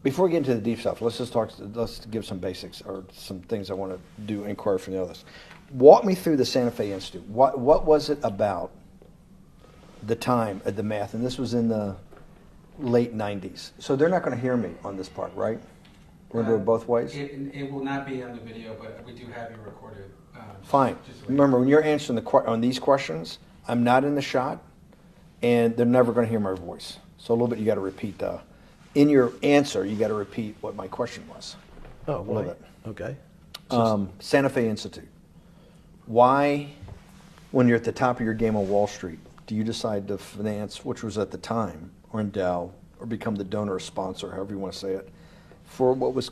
Before we get into the deep stuff, let's give some basics or some things I want to do inquiry from the others. Walk me through the Santa Fe Institute. What was it about the time of the math? And this was in the late 90s. So they're not going to hear me on this part, right? We're going to do it both ways? It will not be on the video, but we do have you recorded. Fine. Remember, when you're answering on these questions, I'm not in the shot, and they're never going to hear my voice. So a little bit you got to repeat in your answer, you got to repeat what my question was. Oh, a little bit. Okay. Santa Fe Institute. Why, when you're at the top of your game on Wall Street, do you decide to finance, which was at the time, or endow, or become the donor or sponsor, however you want to say it, for what was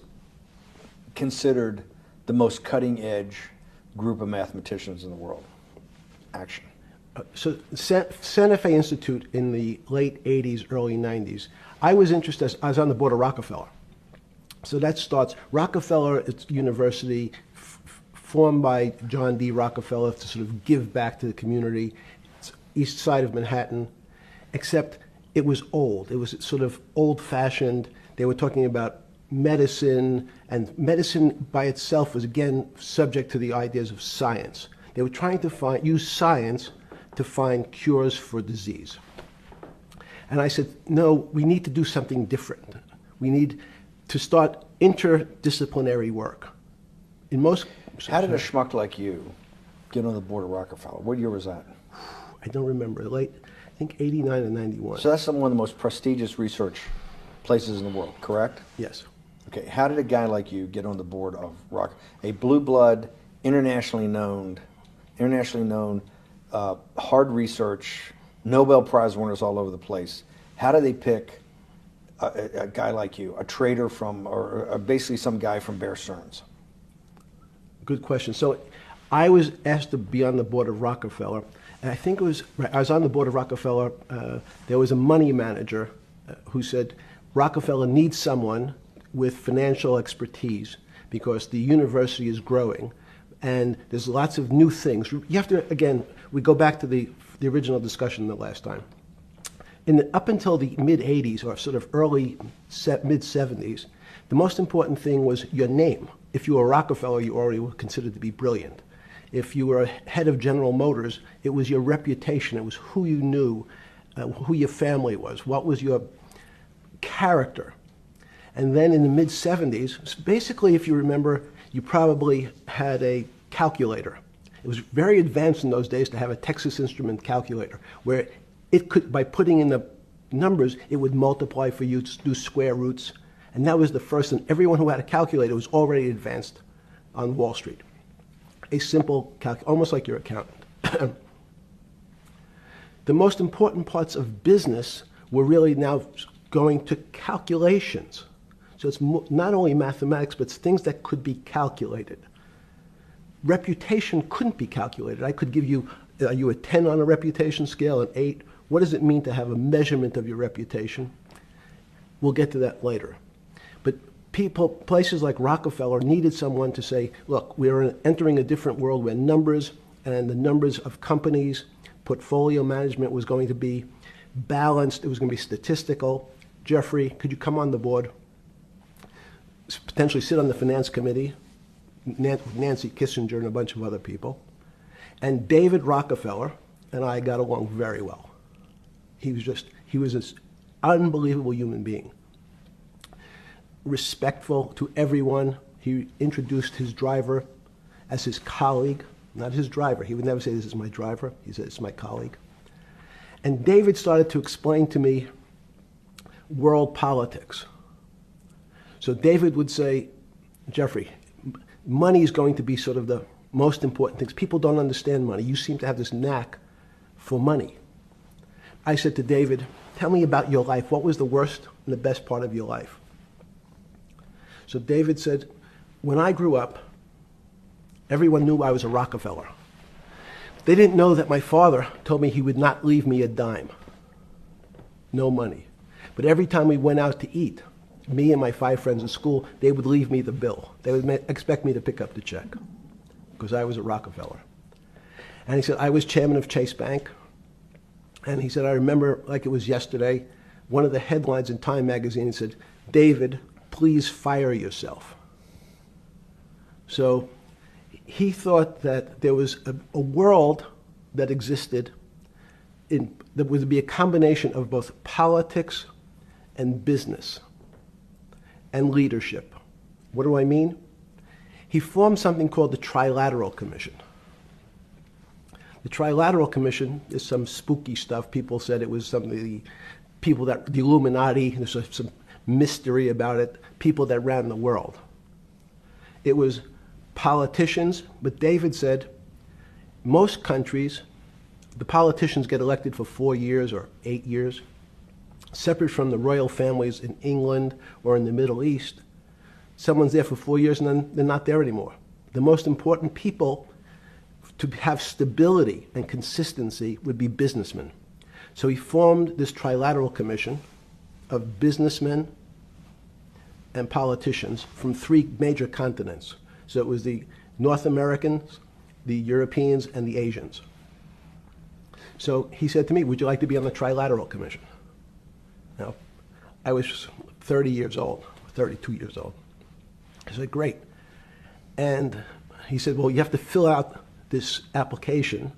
considered the most cutting edge group of mathematicians in the world? Action. So Santa Fe Institute in the late 80s, early 90s, I was interested, I was on the board of Rockefeller. So that starts, Rockefeller, it's university formed by John D. Rockefeller to sort of give back to the community. It's east side of Manhattan, except it was old. It was sort of old-fashioned. They were talking about medicine, and medicine by itself was, again, subject to the ideas of science. They were trying to use science to find cures for disease. And I said, no, we need to do something different. We need to start interdisciplinary work. How did a schmuck like you get on the board of Rockefeller? What year was that? I don't remember. I think 89 and 91. So that's one of the most prestigious research places in the world, correct? Yes. Okay, how did a guy like you get on the board of a blue blood, internationally known, hard research, Nobel Prize winners all over the place? How do they pick a guy like you, a trader from, or basically some guy from Bear Stearns? Good question. So I was asked to be on the board of Rockefeller, and I think it was, I was on the board of Rockefeller, there was a money manager who said, Rockefeller needs someone with financial expertise because the university is growing and there's lots of new things. You have to, again, we go back to the original discussion the last time. Up until the mid-'80s or sort of early mid-'70s, the most important thing was your name. If you were Rockefeller, you already were considered to be brilliant. If you were head of General Motors, it was your reputation. It was who you knew, who your family was, what was your character. And then in the mid-'70s, basically, if you remember, you probably had a calculator. It was very advanced in those days to have a Texas Instrument calculator, where it could, by putting in the numbers, it would multiply for you to do square roots. And that was the first, and everyone who had a calculator was already advanced on Wall Street. A simple almost like your accountant. The most important parts of business were really now going to calculations. So it's not only mathematics, but it's things that could be calculated. Reputation couldn't be calculated. I could give you, are you a 10 on a reputation scale, an 8? What does it mean to have a measurement of your reputation? We'll get to that later. But places like Rockefeller needed someone to say, look, we're entering a different world where numbers and the numbers of companies, portfolio management was going to be balanced. It was going to be statistical. Jeffrey, could you come on the board? Potentially sit on the finance committee, Nancy Kissinger and a bunch of other people. And David Rockefeller and I got along very well. He was an unbelievable human being. Respectful to everyone. He introduced his driver as his colleague, not his driver. He would never say, this is my driver. He said, it's my colleague. And David started to explain to me world politics. So David would say, Jeffrey, money is going to be sort of the most important things. People don't understand money. You seem to have this knack for money. I said to David, tell me about your life. What was the worst and the best part of your life? So David said, when I grew up, everyone knew I was a Rockefeller. They didn't know that my father told me he would not leave me a dime. No money. But every time we went out to eat, me and my 5 friends at school, they would leave me the bill. They would expect me to pick up the check because I was a Rockefeller. And he said, I was chairman of Chase Bank. And he said, I remember like it was yesterday, one of the headlines in Time magazine said, David please fire yourself. So he thought that there was a world that existed that would be a combination of both politics and business and leadership. What do I mean? He formed something called the Trilateral Commission. The Trilateral Commission is some spooky stuff. People said it was the Illuminati, there's some mystery about it, people that ran the world. It was politicians, but David said most countries, the politicians get elected for 4 years or 8 years, separate from the royal families in England or in the Middle East. Someone's there for 4 years and then they're not there anymore. The most important people to have stability and consistency would be businessmen. So he formed this Trilateral Commission of businessmen and politicians from 3 major continents. So it was the North Americans, the Europeans, and the Asians. So he said to me, would you like to be on the Trilateral Commission? Now, I was 30 years old, 32 years old. I said, great. And he said, well, you have to fill out this application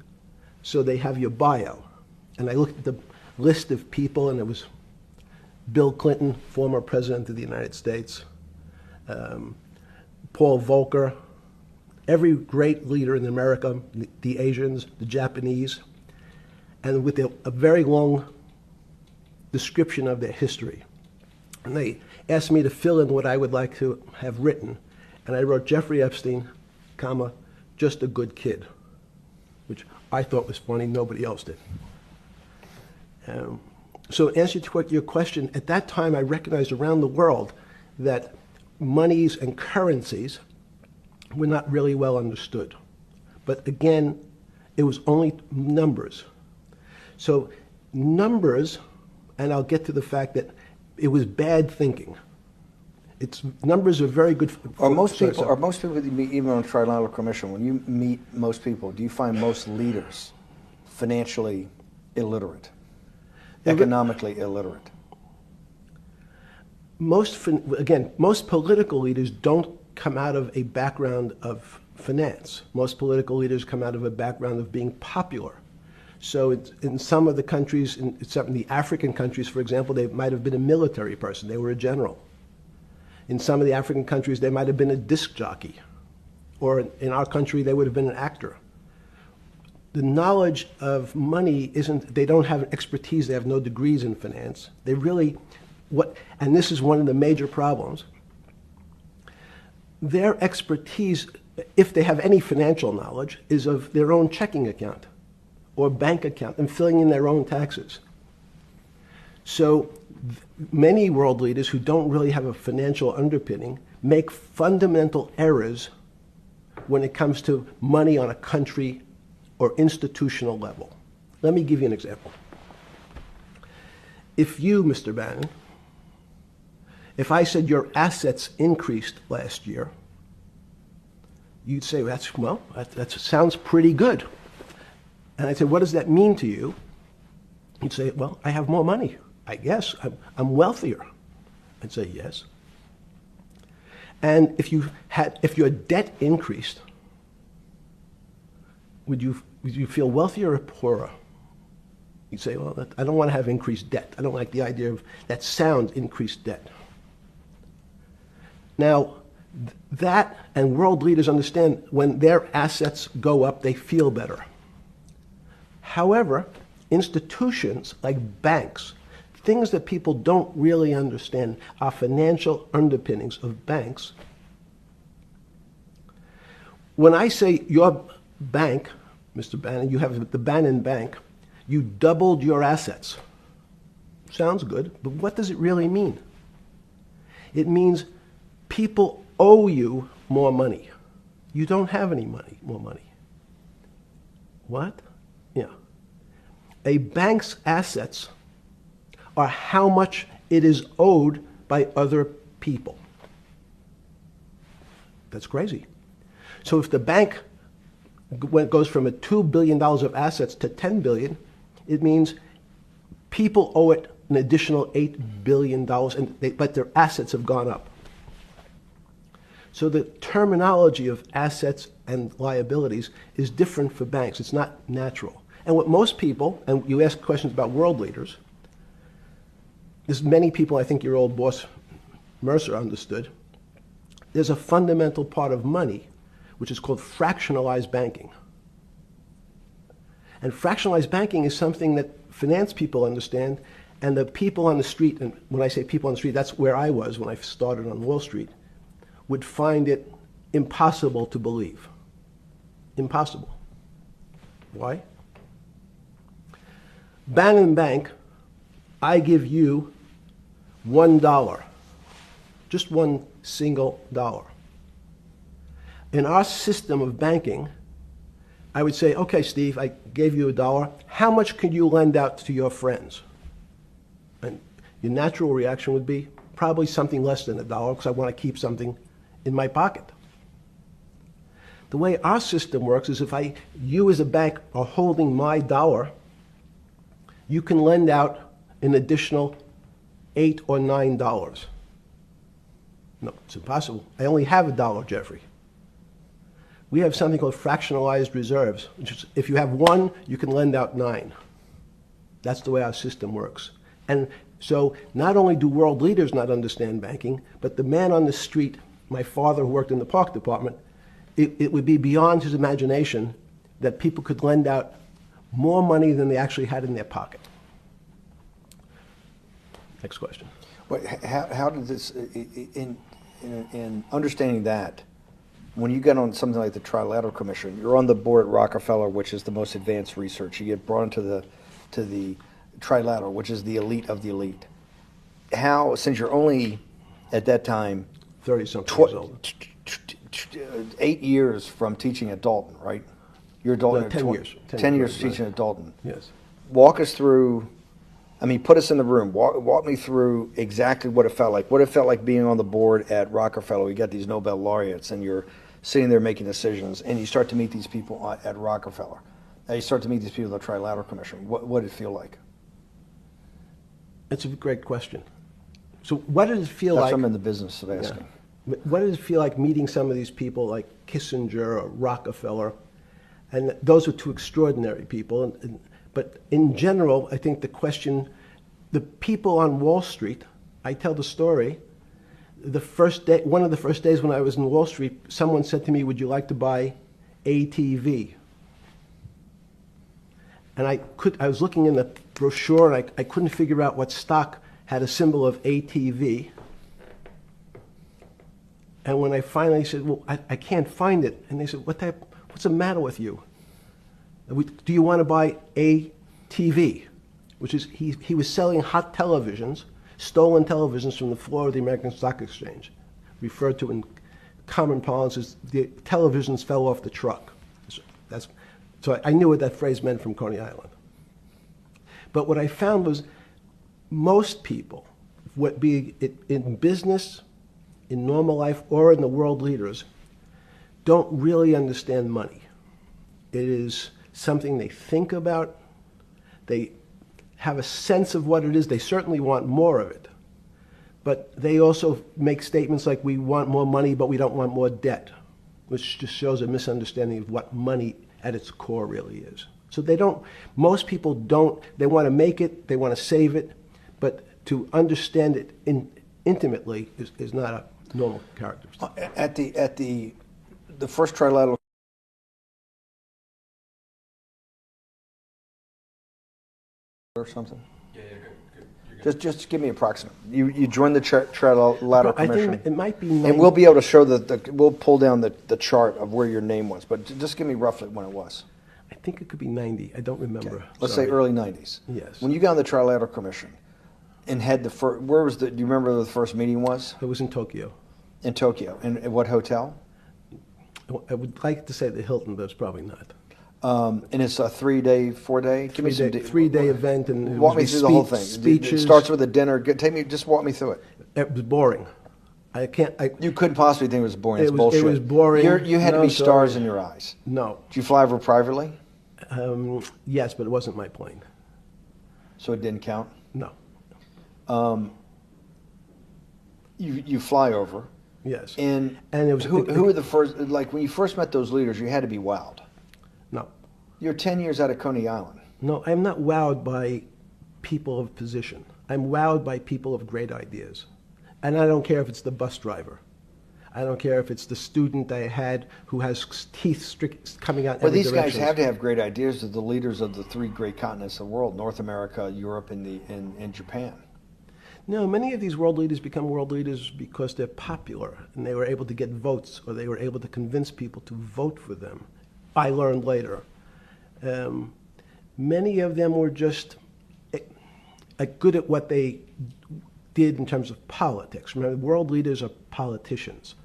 so they have your bio. And I looked at the list of people, and it was Bill Clinton, former president of the United States, Paul Volcker, every great leader in America, the Asians, the Japanese, and with a very long description of their history. And they asked me to fill in what I would like to have written. And I wrote Jeffrey Epstein, comma, just a good kid, which I thought was funny, nobody else did. So to answer your question, at that time I recognized around the world that monies and currencies were not really well understood. But again, it was only numbers. So numbers, and I'll get to the fact that it was bad thinking. Numbers are very good. Are most people that you meet, even on a Trilateral Commission, when you meet most people, do you find most leaders financially illiterate, economically illiterate? Most political leaders don't come out of a background of finance. Most political leaders come out of a background of being popular. So in some of the countries, in the African countries, for example, they might have been a military person. They were a general. In some of the African countries, they might have been a disc jockey. Or in our country, they would have been an actor. The knowledge of money they don't have an expertise, they have no degrees in finance. They really, and this is one of the major problems, their expertise, if they have any financial knowledge, is of their own checking account or bank account and filling in their own taxes. So many world leaders who don't really have a financial underpinning make fundamental errors when it comes to money on a country or institutional level. Let me give you an example. If you, Mr. Bannon, if I said your assets increased last year, you'd say, that sounds pretty good. And I'd say, what does that mean to you? You'd say, well, I have more money. I guess I'm wealthier. I'd say, yes. And if your debt increased, would you feel wealthier or poorer? You'd say, well, I don't want to have increased debt. I don't like the idea of that sound, increased debt. Now, that and world leaders understand when their assets go up, they feel better. However, institutions like banks, things that people don't really understand are financial underpinnings of banks. When I say your bank, Mr. Bannon, you have the Bannon Bank, you doubled your assets. Sounds good, but what does it really mean? It means people owe you more money. You don't have any more money. What? Yeah. A bank's assets are how much it is owed by other people. That's crazy. So if the bank goes from $2 billion of assets to $10 billion, it means people owe it an additional $8 billion, but their assets have gone up. So the terminology of assets and liabilities is different for banks. It's not natural. And what most people, and you ask questions about world leaders, there's many people, I think your old boss Mercer understood, there's a fundamental part of money which is called fractionalized banking. And fractionalized banking is something that finance people understand, and the people on the street, and when I say people on the street, that's where I was when I started on Wall Street, would find it impossible to believe. Impossible. Why? Bannon Bank, I give you $1, just one single dollar. In our system of banking, I would say, okay, Steve, I gave you $1. How much could you lend out to your friends? And your natural reaction would be probably something less than $1 because I want to keep something in my pocket. The way our system works is if you as a bank are holding my dollar, you can lend out an additional $8 or $9. No, it's impossible. I only have $1, Jeffrey. We have something called fractionalized reserves, which is if you have 1, you can lend out 9. That's the way our system works. And so not only do world leaders not understand banking, but the man on the street, my father who worked in the park department, it would be beyond his imagination that people could lend out more money than they actually had in their pocket. Next question. But how did this, in understanding that, when you get on something like the Trilateral Commission, you're on the board at Rockefeller, which is the most advanced research. You get brought into the Trilateral, which is the elite of the elite. How, since you're only at that time 30-something years old. 8 years from teaching at Dalton, right? You're at Dalton. No, 10 years. 10 years teaching at Dalton. Yes. Walk us through. I mean, put us in the room. Walk me through exactly what it felt like. What it felt like being on the board at Rockefeller. You got these Nobel laureates, and you're sitting there making decisions, and you start to meet these people at Rockefeller. Now you start to meet these people at the Trilateral Commission. What did it feel like? It's a great question. So what does it feel That's like? what I'm in the business of asking. Yeah. What does it feel like meeting some of these people like Kissinger or Rockefeller? And those are two extraordinary people. But in general, I think the question, the people on Wall Street, I tell the story, the first day, one of the first days when I was in Wall Street, someone said to me, would you like to buy ATV? And I was looking in the brochure, and I couldn't figure out what stock had a symbol of ATV. And when I finally said, well, I can't find it, and they said, what's the matter with you? Do you want to buy ATV? Which is, he was selling hot televisions, stolen televisions from the floor of the American Stock Exchange, referred to in common parlance as the televisions fell off the truck. So I knew what that phrase meant from Coney Island. But what I found was most people, be it in business, in normal life, or in the world leaders, don't really understand money. It is something they think about. They have a sense of what it is. They certainly want more of it. But they also make statements like, we want more money, but we don't want more debt, which just shows a misunderstanding of what money at its core really is. So most people don't, they want to make it, they want to save it, but to understand it intimately is not a normal characteristic. At the first Trilateral or something? Yeah, good. Just give me approximate. You joined the Trilateral I Commission. think it might be and we'll be able to show we'll pull down the chart of where your name was, but just give me roughly when it was. I think it could be 90. I don't remember. Okay. Let's say early 90s. Yes. When you got on the Trilateral Commission and had do you remember where the first meeting was? It was in Tokyo. In Tokyo. And at what hotel? I would like to say the Hilton, but it's probably not. And it's a 3-day, 4-day? Give me some 3-day event. And walk me through the whole thing. Speeches. It starts with a dinner. Just walk me through it. It was boring. You couldn't possibly think it was boring. It's It bullshit. was boring. You had to be stars in your eyes. No. Did you fly over privately? Yes, but it wasn't my plane. So it didn't count? No. You fly over. Yes. And it was who were the first? Like when you first met those leaders, you had to be wowed. No. You're 10 years out of Coney Island. No, I'm not wowed by people of position. I'm wowed by people of great ideas. And I don't care if it's the bus driver. I don't care if it's the student I had who has teeth coming out in Well, every these direction. guys have to have great ideas. They're the leaders of the three great continents of the world: North America, Europe, and Japan. No, many of these world leaders become world leaders because they're popular and they were able to get votes or they were able to convince people to vote for them. I learned later. Many of them were just good at what they did in terms of politics. Remember, world leaders are politicians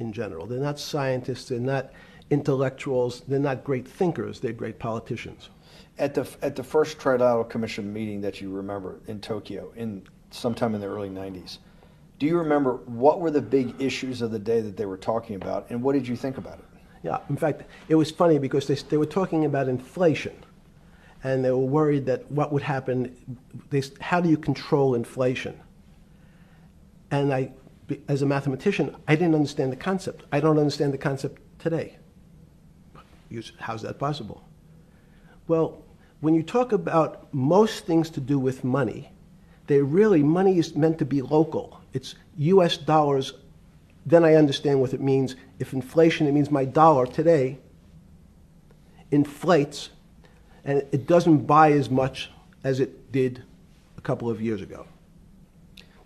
in general. They're not scientists, they're not intellectuals, they're not great thinkers, they're great politicians. At the first Trilateral Commission meeting that you remember in Tokyo, sometime in the early 90s, do you remember what were the big issues of the day that they were talking about, and what did you think about it? Yeah, in fact, it was funny because they were talking about inflation, and they were worried that what would happen, how do you control inflation? And as a mathematician, I didn't understand the concept. I don't understand the concept today. How's that possible? Well, when you talk about most things to do with money, money is meant to be local. It's US dollars, then I understand what it means. If inflation, it means my dollar today inflates, and it doesn't buy as much as it did a couple of years ago.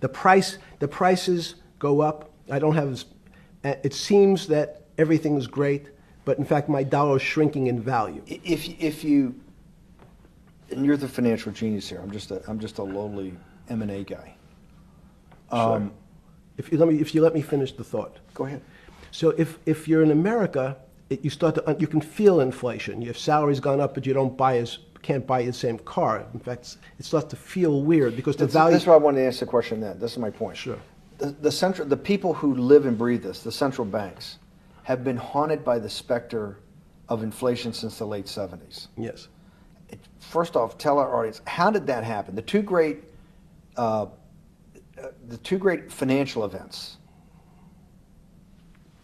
The prices go up. It seems that everything is great, but in fact my dollar is shrinking in value. If you, and you're the financial genius here. I'm just a lowly M&A guy. Sure. If you let me finish the thought. Go ahead. So if you're in America, you can feel inflation. Your salary's gone up, but you can't buy the same car. In fact, it starts to feel weird because the value. That's why I wanted to ask the question then. This is my point. Sure. The people who live and breathe this, the central banks, have been haunted by the specter of inflation since the late 70s. Yes. First off, tell our audience, how did that happen? The two great financial events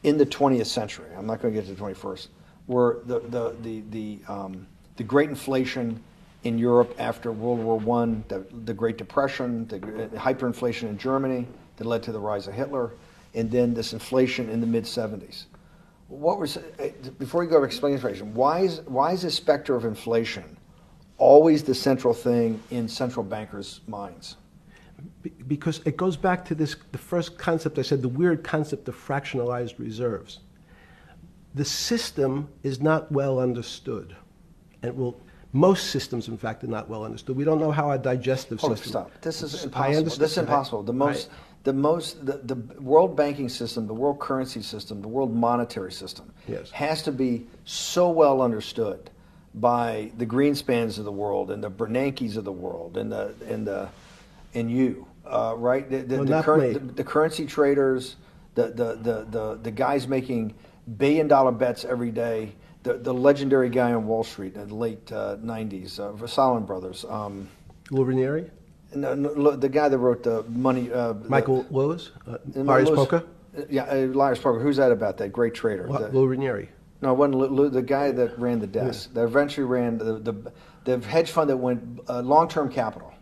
in the 20th century, I'm not going to get to the 21st, were the Great Inflation in Europe after World War I, the Great Depression, the hyperinflation in Germany that led to the rise of Hitler, and then this inflation in the mid-70s. Before you go to explain inflation, why is the specter of inflation always the central thing in central bankers' minds? Because it goes back to the first concept I said, the weird concept of fractionalized reserves. The system is not well understood. Most systems, in fact, are not well understood. We don't know how our digestive system. Stop. This is I impossible. understand. This is impossible. The world banking system, the world currency system, the world monetary system Yes. has to be so well understood by the Greenspans of the world and the Bernankes of the world and you, right? The currency traders, the guys making billion-dollar bets every day. The legendary guy on Wall Street in the late 90s, Salomon Brothers. Lou Ranieri? No, the guy that wrote the money. Michael Lewis? Marius Poker? Yeah, Marius Poker. Who's that about? That great trader. Lou Ranieri. No, it wasn't Lou, the guy that ran the desk. Yeah. That eventually ran the hedge fund that went long-term capital.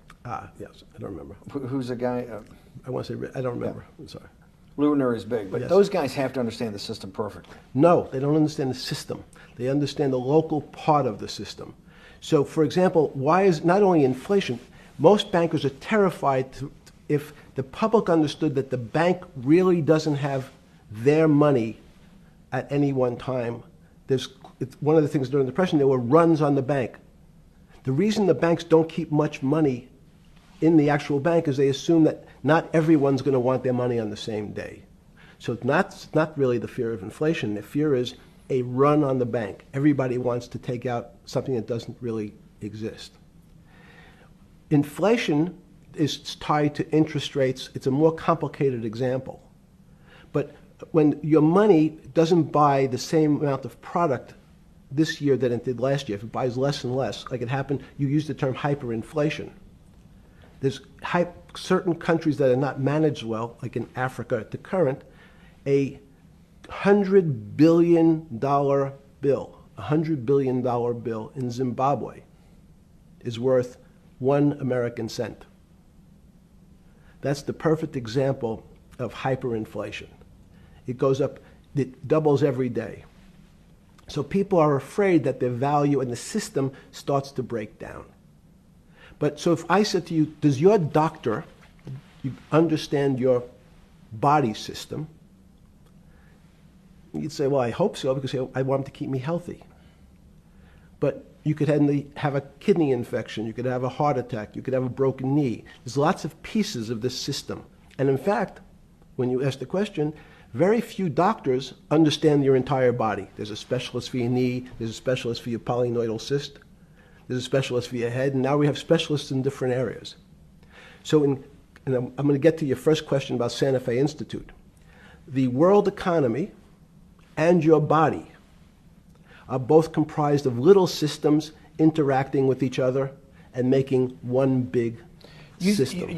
Yes, I don't remember. Who's the guy? I want to say, I don't remember. Yeah. I'm sorry. Lou Ranieri is big, but Yes. those guys have to understand the system perfectly. No, they don't understand the system. They understand the local part of the system. So, for example, why is not only inflation, most bankers are terrified if the public understood that the bank really doesn't have their money at any one time. It's one of the things during the Depression, there were runs on the bank. The reason the banks don't keep much money in the actual bank is they assume that not everyone's going to want their money on the same day. So it's not really the fear of inflation. The fear is a run on the bank. Everybody wants to take out something that doesn't really exist. Inflation is tied to interest rates. It's a more complicated example. But when your money doesn't buy the same amount of product this year than it did last year, if it buys less and less, like it happened, you used the term hyperinflation. There's certain countries that are not managed well, like in Africa at the current, A $100 billion bill, $100 billion bill in Zimbabwe is worth 1 American cent. That's the perfect example of hyperinflation. It goes up, it doubles every day. So people are afraid that their value in the system starts to break down. But so if I said to you, does your doctor understand your body system? You'd say, well, I hope so, because I want him to keep me healthy. But you could have a kidney infection, you could have a heart attack, you could have a broken knee. There's lots of pieces of this system. And in fact, when you ask the question, very few doctors understand your entire body. There's a specialist for your knee, there's a specialist for your polynoidal cyst, there's a specialist for your head, and now we have specialists in different areas. So and I'm going to get to your first question about Santa Fe Institute. The world economy and your body are both comprised of little systems interacting with each other and making one big system.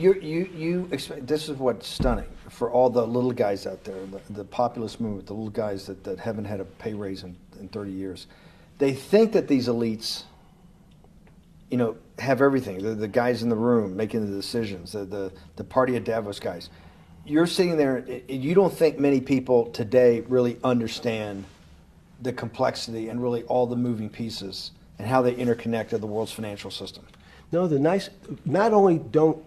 This is what's stunning for all the little guys out there, the populist movement, the little guys that haven't had a pay raise in 30 years. They think that these elites, have everything. The guys in the room making the decisions, the party at Davos guys. You're sitting there, you don't think many people today really understand the complexity and really all the moving pieces and how they interconnect to the world's financial system. No, not only don't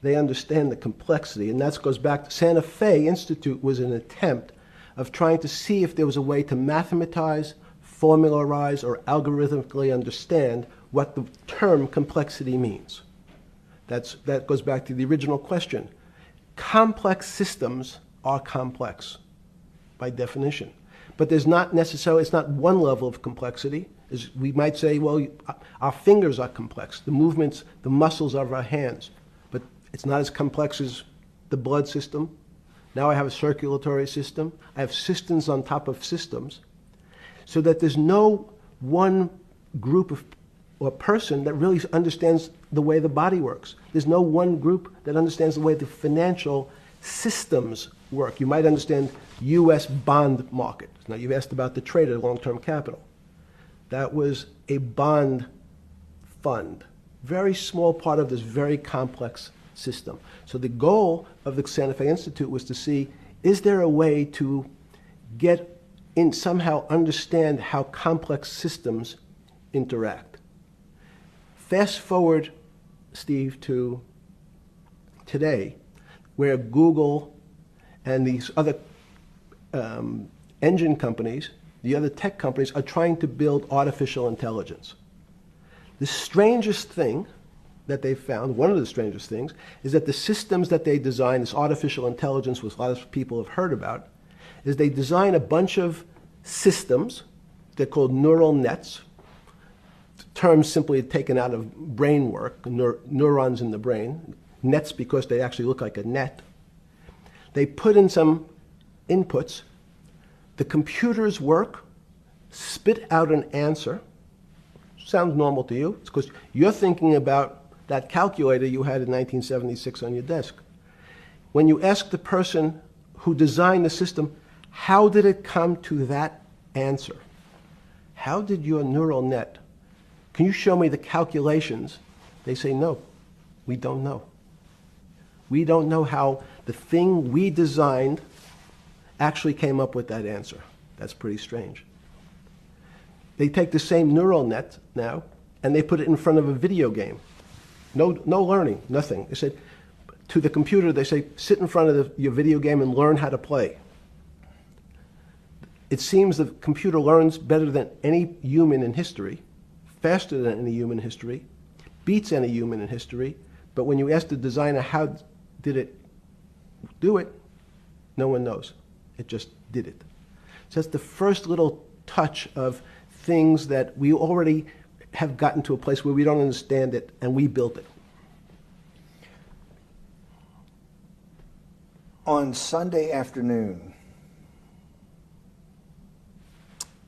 they understand the complexity, and that goes back to Santa Fe Institute was an attempt of trying to see if there was a way to mathematize, formularize, or algorithmically understand what the term complexity means. That goes back to the original question. Complex systems are complex by definition. But there's not necessarily, it's not one level of complexity. We might say, well, our fingers are complex, the movements, the muscles of our hands, but it's not as complex as the blood system. Now I have a circulatory system. I have systems on top of systems, so that there's no one group or person that really understands the way the body works. There's no one group that understands the way the financial systems work. You might understand U.S. bond market. Now, you've asked about the trader, long-term capital. That was a bond fund, very small part of this very complex system. So the goal of the Santa Fe Institute was to see, is there a way to get in, somehow understand how complex systems interact? Fast forward, Steve, to today, where Google and these other engine companies, the other tech companies, are trying to build artificial intelligence. The strangest thing that they've found, one of the strangest things, is that the systems that they design, this artificial intelligence, which a lot of people have heard about, is they design a bunch of systems. They're called neural nets. The term simply taken out of brain work, neurons in the brain. Nets because they actually look like a net. They put in some inputs. The computers work, spit out an answer. Sounds normal to you. It's because you're thinking about that calculator you had in 1976 on your desk. When you ask the person who designed the system, how did it come to that answer? How did your neural net, can you show me the calculations? They say, no, we don't know. We don't know how the thing we designed actually came up with that answer. That's pretty strange. They take the same neural net now and they put it in front of a video game. No learning, nothing. They said to the computer, they say, sit in front of your video game and learn how to play. It seems the computer learns better than any human in history, faster than any human in history, beats any human in history, but when you ask the designer how did it do it, no one knows. It just did it. So that's the first little touch of things that we already have gotten to a place where we don't understand it, and we built it. On Sunday afternoon,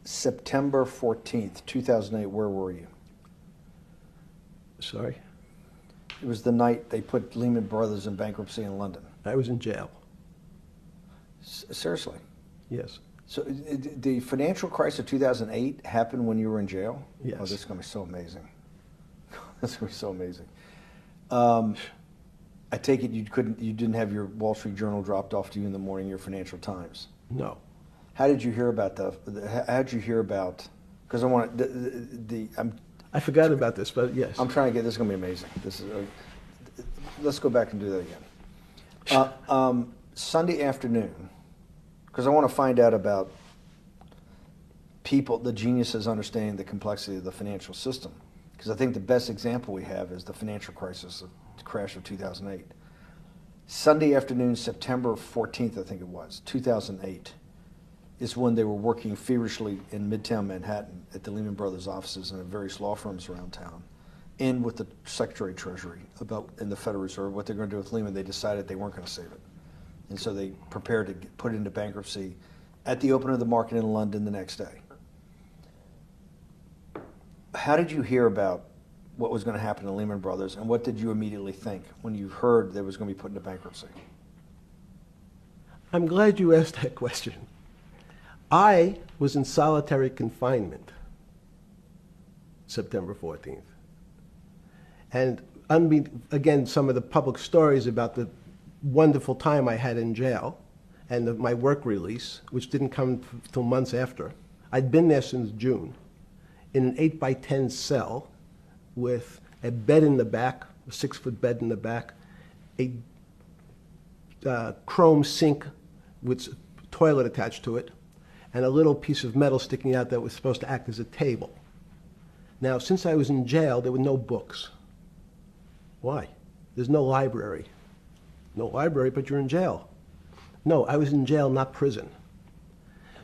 September 14th, 2008, where were you? Sorry? It was the night they put Lehman Brothers in bankruptcy in London. I was in jail. Seriously. Yes. So the financial crisis of 2008 happened when you were in jail? Yes. Oh, this is going to be so amazing. This is going to be so amazing. I take it you didn't have your Wall Street Journal dropped off to you in the morning, your Financial Times. No. How did you hear about because I want I forgot about this, but yes. I'm trying to get, this is going to be amazing. This is, let's go back and do that again. Sunday afternoon, because I want to find out about people, the geniuses understanding the complexity of the financial system. Because I think the best example we have is the financial crisis, the crash of 2008. Sunday afternoon, September 14th, I think it was, 2008, is when they were working feverishly in Midtown Manhattan at the Lehman Brothers offices and at various law firms around town, and with the Secretary of Treasury and the Federal Reserve, what they're going to do with Lehman. They decided they weren't going to save it. And so they prepared to put it into bankruptcy at the open of the market in London the next day. How did you hear about what was going to happen to Lehman Brothers, and what did you immediately think when you heard that it was going to be put into bankruptcy? I'm glad you asked that question. I was in solitary confinement September 14th. And again, some of the public stories about the wonderful time I had in jail and my work release, which didn't come till months after. I'd been there since June in an 8x10 cell with a bed in the back, a 6-foot bed in the back, a chrome sink with a toilet attached to it, and a little piece of metal sticking out that was supposed to act as a table. Now, since I was in jail, there were no books. Why? There's no library. No library, but you're in jail. No, I was in jail, not prison.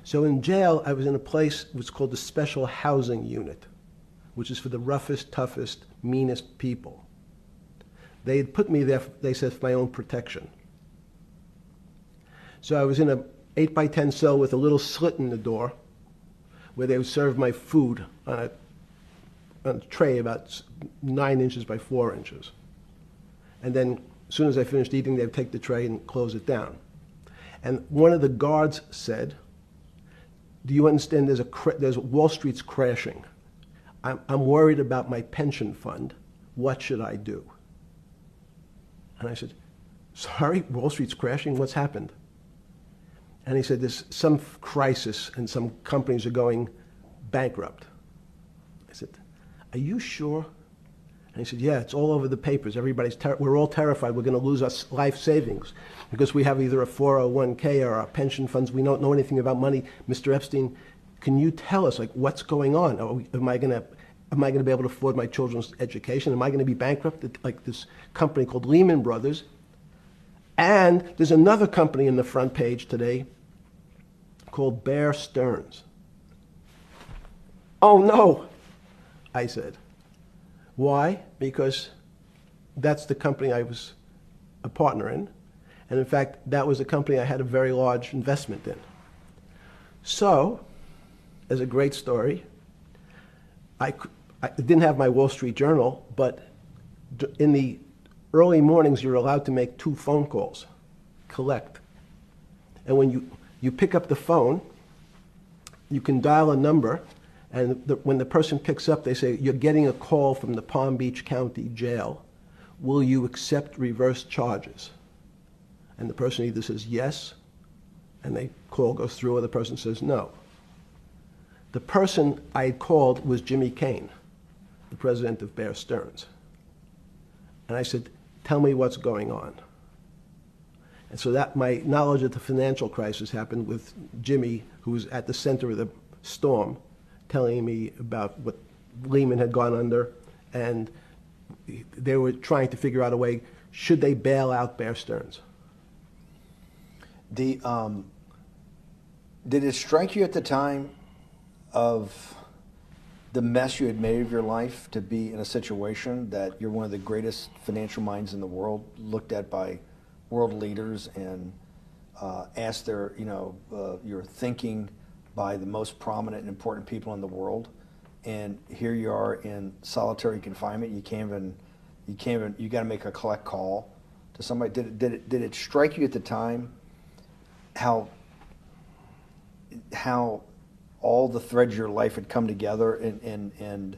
So in jail, I was in a place what's called the Special Housing Unit, which is for the roughest, toughest, meanest people. They had put me there, they said, for my own protection. So I was in a 8x10 cell with a little slit in the door where they would serve my food on a tray about 9 inches by 4 inches. And then as soon as I finished eating, they would take the tray and close it down. And one of the guards said, do you understand there's Wall Street's crashing. I'm worried about my pension fund. What should I do? And I said, sorry, Wall Street's crashing? What's happened? And he said, there's some crisis and some companies are going bankrupt. I said, are you sure? And he said, yeah, it's all over the papers. We're all terrified we're going to lose our life savings because we have either a 401k or our pension funds. We don't know anything about money. Mr. Epstein, can you tell us, like, what's going on? Am I going to be able to afford my children's education? Am I going to be bankrupt like this company called Lehman Brothers? And there's another company in the front page today called Bear Stearns. Oh, no, I said. Why? Because that's the company I was a partner in. And in fact, that was a company I had a very large investment in. So, as a great story, I didn't have my Wall Street Journal, but in the early mornings, you're allowed to make 2 phone calls, collect. And when you pick up the phone, you can dial a number, and when the person picks up, they say, you're getting a call from the Palm Beach County Jail. Will you accept reverse charges? And the person either says yes, and the call goes through, or the person says no. The person I had called was Jimmy Kahn, the president of Bear Stearns. And I said, tell me what's going on. And so that my knowledge of the financial crisis happened with Jimmy, who was at the center of the storm, telling me about what Lehman had gone under, and they were trying to figure out a way, should they bail out Bear Stearns? Did it strike you at the time of the mess you had made of your life to be in a situation that you're one of the greatest financial minds in the world, looked at by world leaders and asked your thinking by the most prominent and important people in the world, and here you are in solitary confinement. You got to make a collect call to somebody. Did it strike you at the time how all the threads of your life had come together and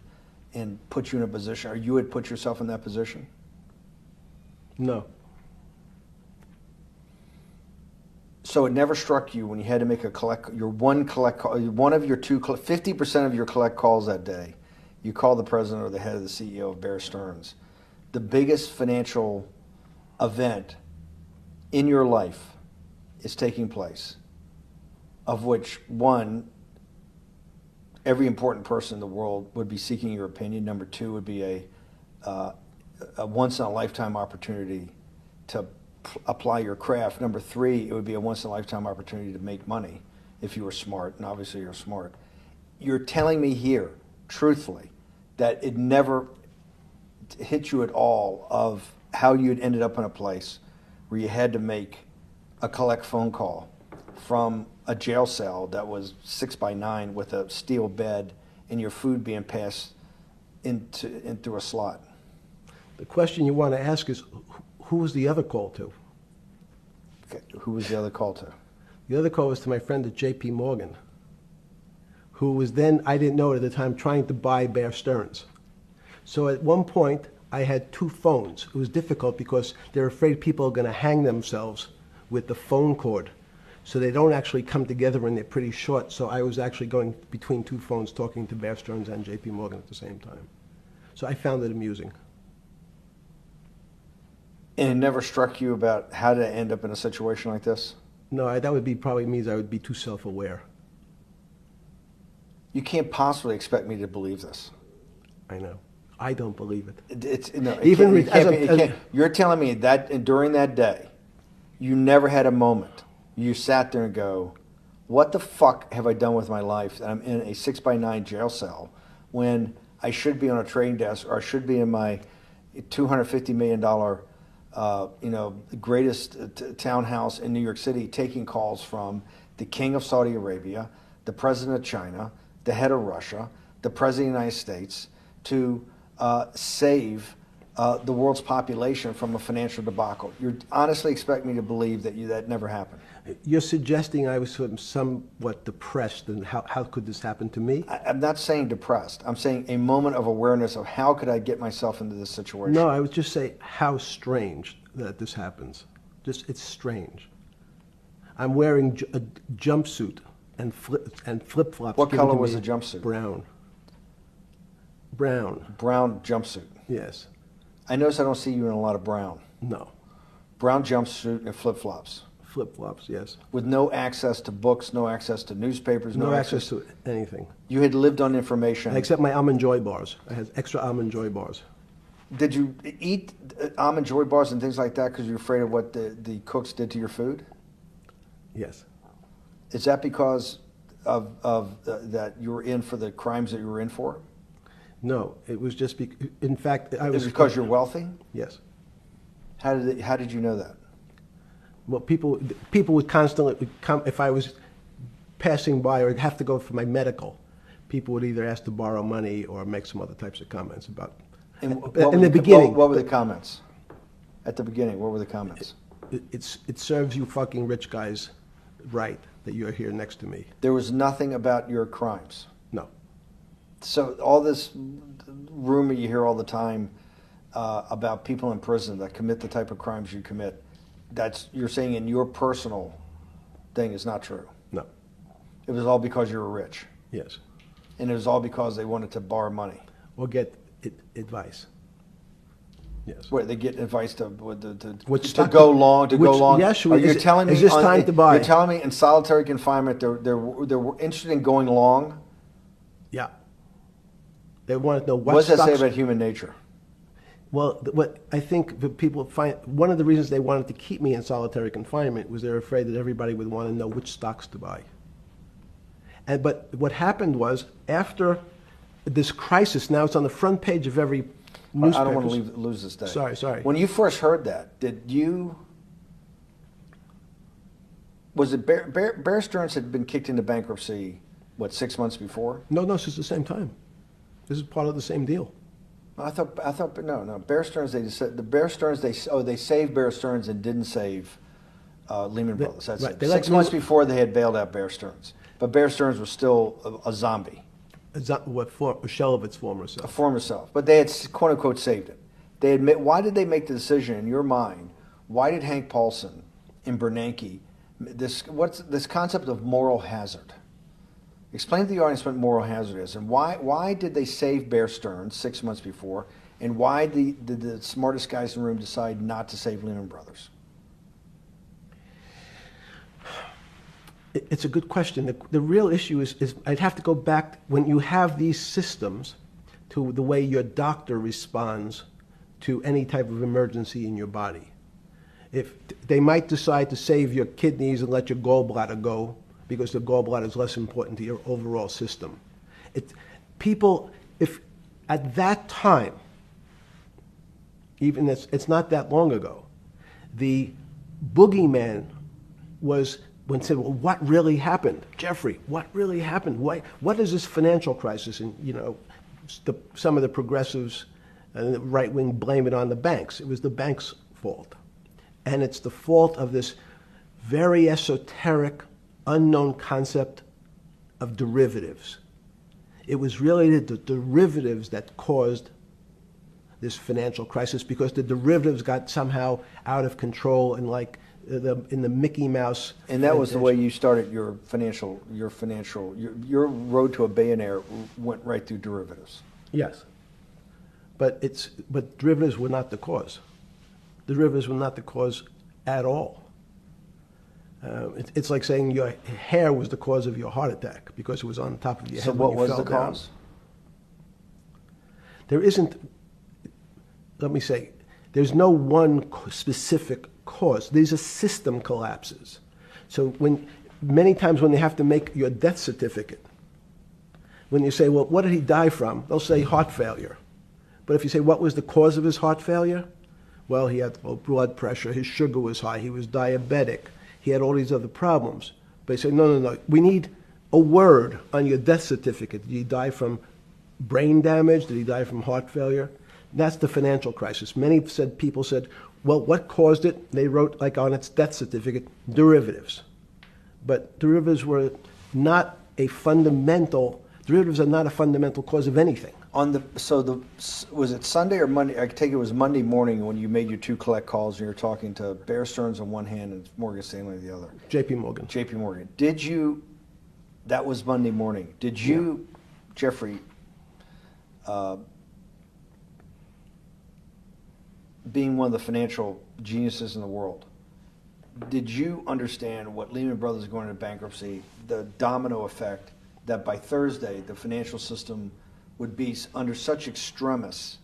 put you in a position, or you had put yourself in that position? No. So it never struck you when you had to make one of your 50% of your collect calls that day, you call the president or the head of the CEO of Bear Stearns. The biggest financial event in your life is taking place, of which one, every important person in the world would be seeking your opinion. Number two would be a once-in-a-lifetime opportunity to apply your craft. Number three, it would be a once-in-a-lifetime opportunity to make money if you were smart, and obviously you're smart. You're telling me here, truthfully, that it never hit you at all of how you'd ended up in a place where you had to make a collect phone call from a jail cell that was 6x9 with a steel bed and your food being passed in through a slot. The question you want to ask is, who was the other call to? Okay. Who was the other call to? The other call was to my friend at J.P. Morgan, who was then, I didn't know it at the time, trying to buy Bear Stearns. So at one point, I had two phones. It was difficult because they're afraid people are going to hang themselves with the phone cord. So they don't actually come together and they're pretty short. So I was actually going between two phones talking to Bear Stearns and J.P. Morgan at the same time. So I found it amusing. And it never struck you about how to end up in a situation like this? No, that would be probably means I would be too self-aware. You can't possibly expect me to believe this. I know. I don't believe it. You're telling me that during that day, you never had a moment. You sat there and go, what the fuck have I done with my life that I'm in a 6x9 jail cell when I should be on a trading desk, or I should be in my $250 million greatest townhouse in New York City, taking calls from the king of Saudi Arabia, the president of China, the head of Russia, the president of the United States, to save the world's population from a financial debacle. You honestly expect me to believe that that never happened? You're suggesting I was sort of somewhat depressed, and how could this happen to me? I'm not saying depressed. I'm saying a moment of awareness of how could I get myself into this situation. No, I would just say how strange that this happens. Just, it's strange. I'm wearing a jumpsuit and flip-flops. What color was the jumpsuit? Brown. Brown. Brown jumpsuit. Yes. I notice I don't see you in a lot of brown. No. Brown jumpsuit and flip-flops. Flip-flops, yes. With no access to books, no access to newspapers, no access to anything. You had lived on information. Except my Almond Joy bars. I had extra Almond Joy bars. Did you eat Almond Joy bars and things like that because you're afraid of what the cooks did to your food? Yes. Is that because of that you were in for the crimes that you were in for? No, it was just in fact, I was. Is it because you're wealthy? Yes. How did you know that? Well, people would constantly come if I was passing by or have to go for my medical. People would either ask to borrow money or make some other types of comments about. In the beginning, what were the comments? At the beginning, what were the comments? It serves you fucking rich guys right that you're here next to me. There was nothing about your crimes. No. So all this rumor you hear all the time about people in prison that commit the type of crimes you commit, you're saying in your personal thing is not true. No. It was all because you were rich. Yes. And it was all because they wanted to borrow money. Or get advice. Yes. Wait, they get advice to go long. Yes. You're telling me is this time to buy? You're telling me in solitary confinement they're interested in going long. Yeah. They want to know what does that stocks. say about human nature? Well, what I think the people find, one of the reasons they wanted to keep me in solitary confinement was they're afraid that everybody would want to know which stocks to buy. But what happened was, after this crisis, now it's on the front page of every newspaper. I don't want to lose this day. Sorry. When you first heard that, was it Bear Stearns had been kicked into bankruptcy, 6 months before? No, this is the same time. This is part of the same deal. I thought no. Bear Stearns, they saved Bear Stearns and didn't save Lehman Brothers. That's right, it. they let 6 months before they had bailed out Bear Stearns. But Bear Stearns was still a zombie, a shell of its former a self. former self. But they had, quote unquote, saved it. They admit, why did they make the decision in your mind? Why did Hank Paulson and Bernanke, what's this concept of moral hazard? Explain to the audience what moral hazard is, and why did they save Bear Stearns 6 months before, and why did the smartest guys in the room decide not to save Lehman Brothers? It's a good question. The real issue is I'd have to go back when you have these systems to the way your doctor responds to any type of emergency in your body. If they might decide to save your kidneys and let your gallbladder go because the gallbladder is less important to your overall system. If at that time, even it's not that long ago, the boogeyman was when said, well, what really happened? Jeffrey, what really happened? What is this financial crisis? And, some of the progressives and the right wing blame it on the banks. It was the banks' fault. And it's the fault of this very esoteric, unknown concept of derivatives. It was really the derivatives that caused this financial crisis because the derivatives got somehow out of control and in the Mickey Mouse. And that was the way you started your road to a billionaire went right through derivatives. Yes. But derivatives were not the cause. Derivatives were not the cause at all. It's like saying your hair was the cause of your heart attack because it was on top of your head. So what was the cause? There isn't, let me say, there's no one specific cause. These are system collapses. So many times when they have to make your death certificate, when you say, well, what did he die from? They'll say heart failure. But if you say, what was the cause of his heart failure? Well, he had low blood pressure, his sugar was high, he was diabetic, he had all these other problems. But they say, no, we need a word on your death certificate. Did he die from brain damage? Did he die from heart failure? That's the financial crisis. Many people said, well, what caused it? They wrote, like on its death certificate, derivatives. But derivatives are not a fundamental cause of anything. Was it Sunday or Monday? I take it was Monday morning when you made your two collect calls and you were talking to Bear Stearns on one hand and Morgan Stanley on the other. J.P. Morgan. J.P. Morgan. That was Monday morning. Did you, Jeffrey, being one of the financial geniuses in the world, did you understand what Lehman Brothers going into bankruptcy, the domino effect, that by Thursday the financial system would be under such extremis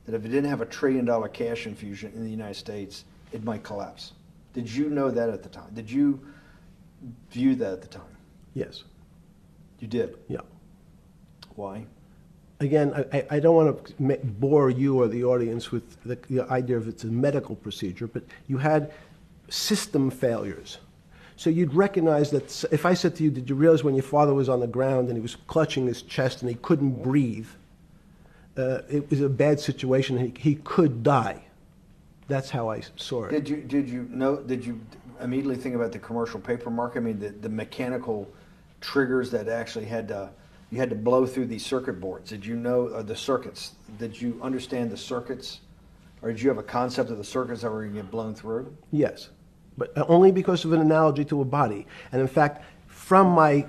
that if it didn't have $1 trillion cash infusion in the United States, it might collapse? Did you know that at the time? Did you view that at the time? Yes. You did? Yeah. Why? Again, I don't want to bore you or the audience with the idea of it's a medical procedure, but you had system failures. So you'd recognize that if I said to you, did you realize when your father was on the ground and he was clutching his chest and he couldn't breathe, it was a bad situation, he could die. That's how I saw it. Did you immediately think about the commercial paper market? I mean, the mechanical triggers that actually you had to blow through these circuit boards. Did you know the circuits? Did you understand the circuits? Or did you have a concept of the circuits that were going to get blown through? Yes, but only because of an analogy to a body. And in fact, from my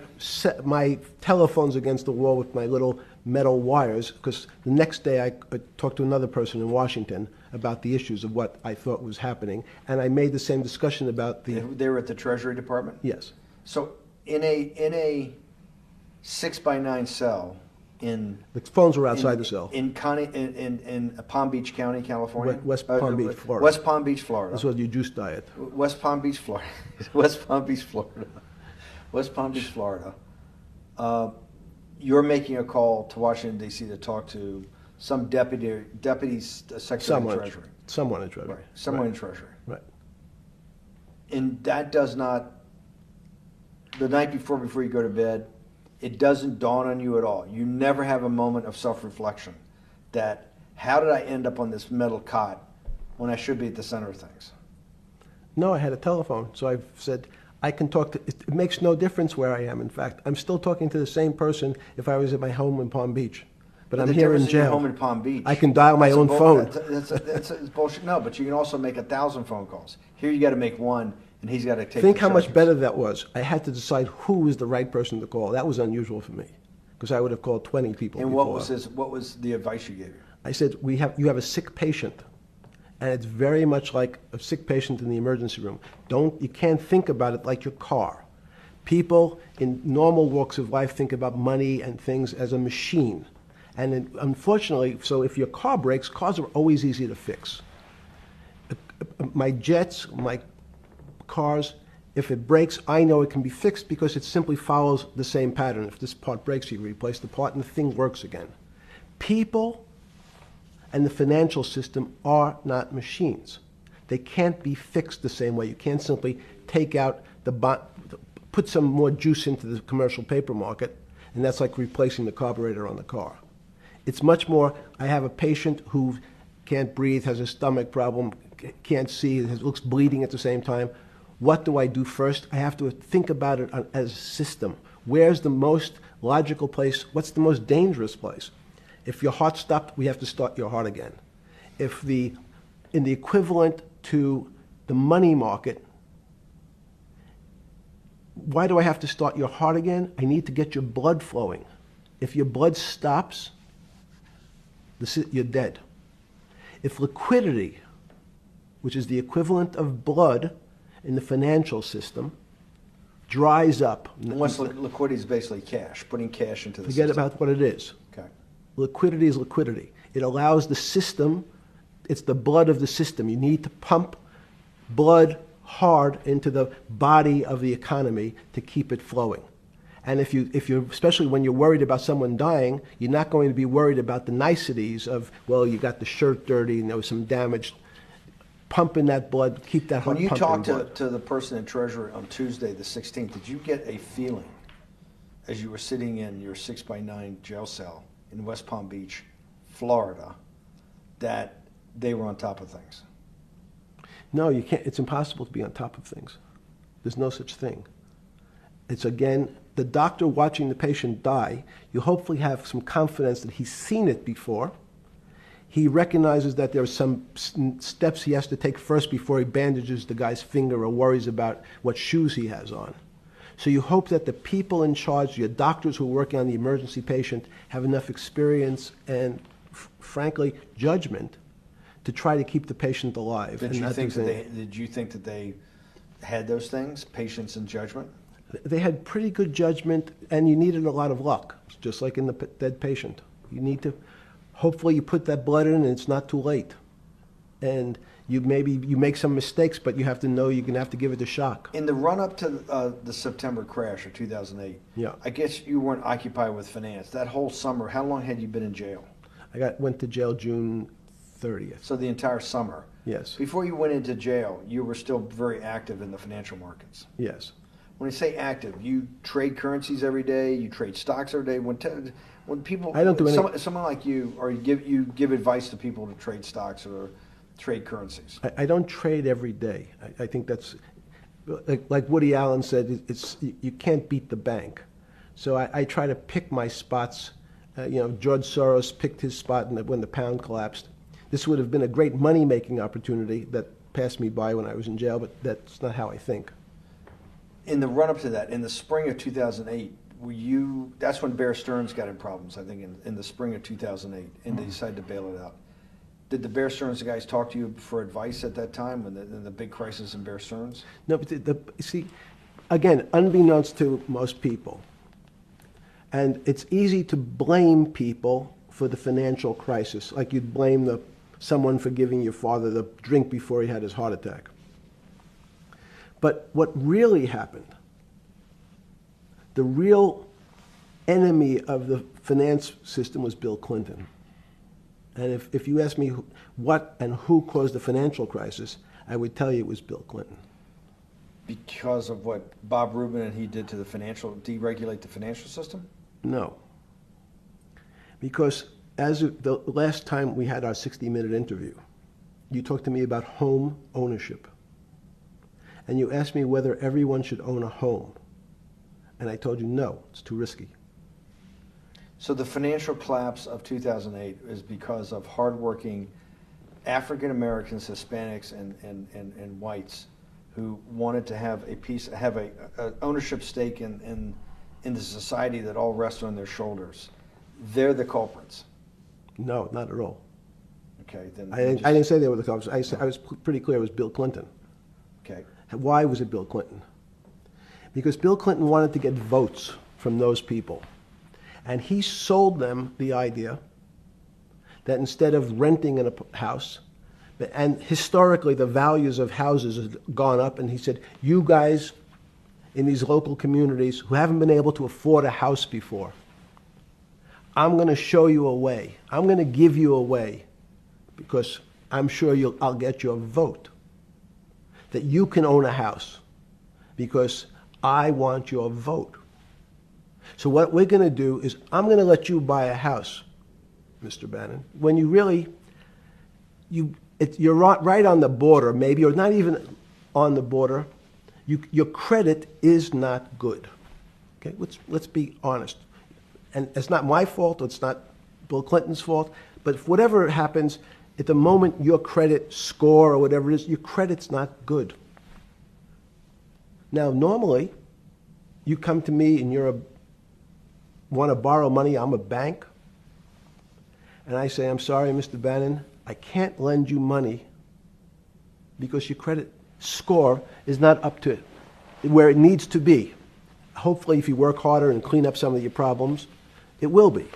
telephones against the wall with my little metal wires, because the next day I talked to another person in Washington about the issues of what I thought was happening, and I made the same discussion about the... They were at the Treasury Department? Yes. So in a 6x9 cell in... The phones were outside the cell. In Palm Beach County, California? West Palm Beach, Florida. West Palm Beach, Florida. This was your juice diet. West Palm Beach, Florida. West Palm Beach, Florida. West Palm Beach, Florida. You're making a call to Washington, D.C. to talk to some deputy secretary of Treasury. Someone in Treasury. Right. Someone in Treasury. Right. And that does not, the night before you go to bed, it doesn't dawn on you at all. You never have a moment of self-reflection that, how did I end up on this metal cot when I should be at the center of things? No, I had a telephone. So I said, I can talk to, it makes no difference where I am. In fact, I'm still talking to the same person if I was at my home in Palm Beach. But I'm the here in difference is you're jail. home in Palm Beach. I can dial my That's a own phone. That's bullshit. No, but you can also make 1,000 phone calls. Here you got to make one, and he's got to take. Think the how much charges. better that was. I had to decide who was the right person to call. That was unusual for me because I would have called 20 people And before. what was the advice you gave? I said, you have a sick patient, and it's very much like a sick patient in the emergency room. You can't think about it like your car. People in normal walks of life think about money and things as a machine. And unfortunately, so if your car breaks, cars are always easy to fix. My jets, my cars, if it breaks, I know it can be fixed because it simply follows the same pattern. If this part breaks, you replace the part and the thing works again. People and the financial system are not machines. They can't be fixed the same way. You can't simply take out put some more juice into the commercial paper market, and that's like replacing the carburetor on the car. It's much more, I have a patient who can't breathe, has a stomach problem, can't see, looks bleeding at the same time. What do I do first? I have to think about it as a system. Where's the most logical place? What's the most dangerous place? If your heart stopped, we have to start your heart again. In the equivalent to the money market, why do I have to start your heart again? I need to get your blood flowing. If your blood stops, you're dead. If liquidity, which is the equivalent of blood in the financial system, dries up. Once liquidity is basically cash, putting cash into the Forget system. about what it is. Okay. Liquidity is liquidity. It allows the system, it's the blood of the system. You need to pump blood hard into the body of the economy to keep it flowing. And if you're, especially when you're worried about someone dying, you're not going to be worried about the niceties of, well, you got the shirt dirty and there was some damage. Pump in that blood, keep that heart When you pumping talked to the person in Treasury on Tuesday, the 16th, did you get a feeling as you were sitting in your 6x9 jail cell in West Palm Beach, Florida, that they were on top of things? No, you can't. It's impossible to be on top of things. There's no such thing. It's, again, the doctor watching the patient die. You hopefully have some confidence that he's seen it before. He recognizes that there are some steps he has to take first before he bandages the guy's finger or worries about what shoes he has on. So you hope that the people in charge, your doctors who are working on the emergency patient, have enough experience and, frankly, judgment to try to keep the patient alive. Did you think that they had those things, patience and judgment? They had pretty good judgment, and you needed a lot of luck, just like in the dead patient. You need to, hopefully you put that blood in and it's not too late. And you make some mistakes, but you have to know you're going to have to give it a shock. In the run-up to the September crash of 2008, Yeah. I guess you weren't occupied with finance. That whole summer, how long had you been in jail? Went to jail June 30th. So the entire summer. Yes. Before you went into jail, you were still very active in the financial markets. Yes. When you say active, you trade currencies every day, you trade stocks every day. When people, I don't do any. someone like you, or you give advice to people to trade stocks or trade currencies. I don't trade every day. I think that's, like Woody Allen said, you can't beat the bank. So I try to pick my spots. George Soros picked his spot when the pound collapsed. This would have been a great money-making opportunity that passed me by when I was in jail, but that's not how I think. In the run-up to that, in the spring of 2008, that's when Bear Stearns got in problems, I think, in the spring of 2008, and they decided to bail it out. Did the Bear Stearns guys talk to you for advice at that time, when the big crisis in Bear Stearns? No, but see, again, unbeknownst to most people, and it's easy to blame people for the financial crisis, like you'd blame someone for giving your father the drink before he had his heart attack. But what really happened, the real enemy of the finance system was Bill Clinton. And if you ask me what and who caused the financial crisis, I would tell you it was Bill Clinton. Because of what Bob Rubin and he did to deregulate the financial system? No. Because as of the last time we had our 60-minute interview, you talked to me about home ownership. and you asked me whether everyone should own a home. And I told you, no, it's too risky. So the financial collapse of 2008 is because of hardworking African Americans, Hispanics, and whites who wanted to have a ownership stake in the society that all rests on their shoulders. They're the culprits. No, not at all. Okay, then I didn't say they were the culprits. I was pretty clear it was Bill Clinton. Okay. Why was it Bill Clinton? Because Bill Clinton wanted to get votes from those people. And he sold them the idea that instead of renting in a house, and historically the values of houses have gone up, and he said, you guys in these local communities who haven't been able to afford a house before, I'm going to show you a way. I'm going to give you a way because I'm sure I'll get your vote that you can own a house because I want your vote. So what we're going to do is I'm going to let you buy a house, Mr. Bannon, when you really, you're right on the border, maybe, or not even on the border. Your credit is not good. Okay, let's be honest. And it's not my fault, it's not Bill Clinton's fault, but whatever happens, at the moment your credit score or whatever it is, your credit's not good. Now, normally, you come to me and want to borrow money, I'm a bank, and I say, I'm sorry, Mr. Bannon, I can't lend you money because your credit score is not up to where it needs to be. Hopefully, if you work harder and clean up some of your problems, it will be.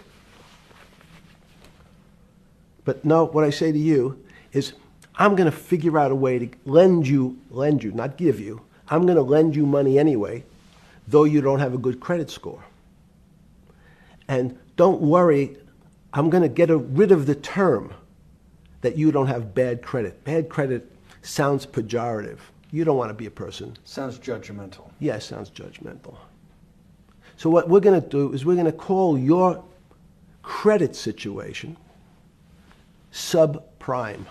But no, what I say to you is, I'm going to figure out a way to lend you, not give you. I'm going to lend you money anyway, though you don't have a good credit score. And don't worry, I'm going to get rid of the term that you don't have bad credit. Bad credit sounds pejorative. You don't want to be a person. Sounds judgmental. Yes, sounds judgmental. So what we're going to do is we're going to call your credit situation subprime.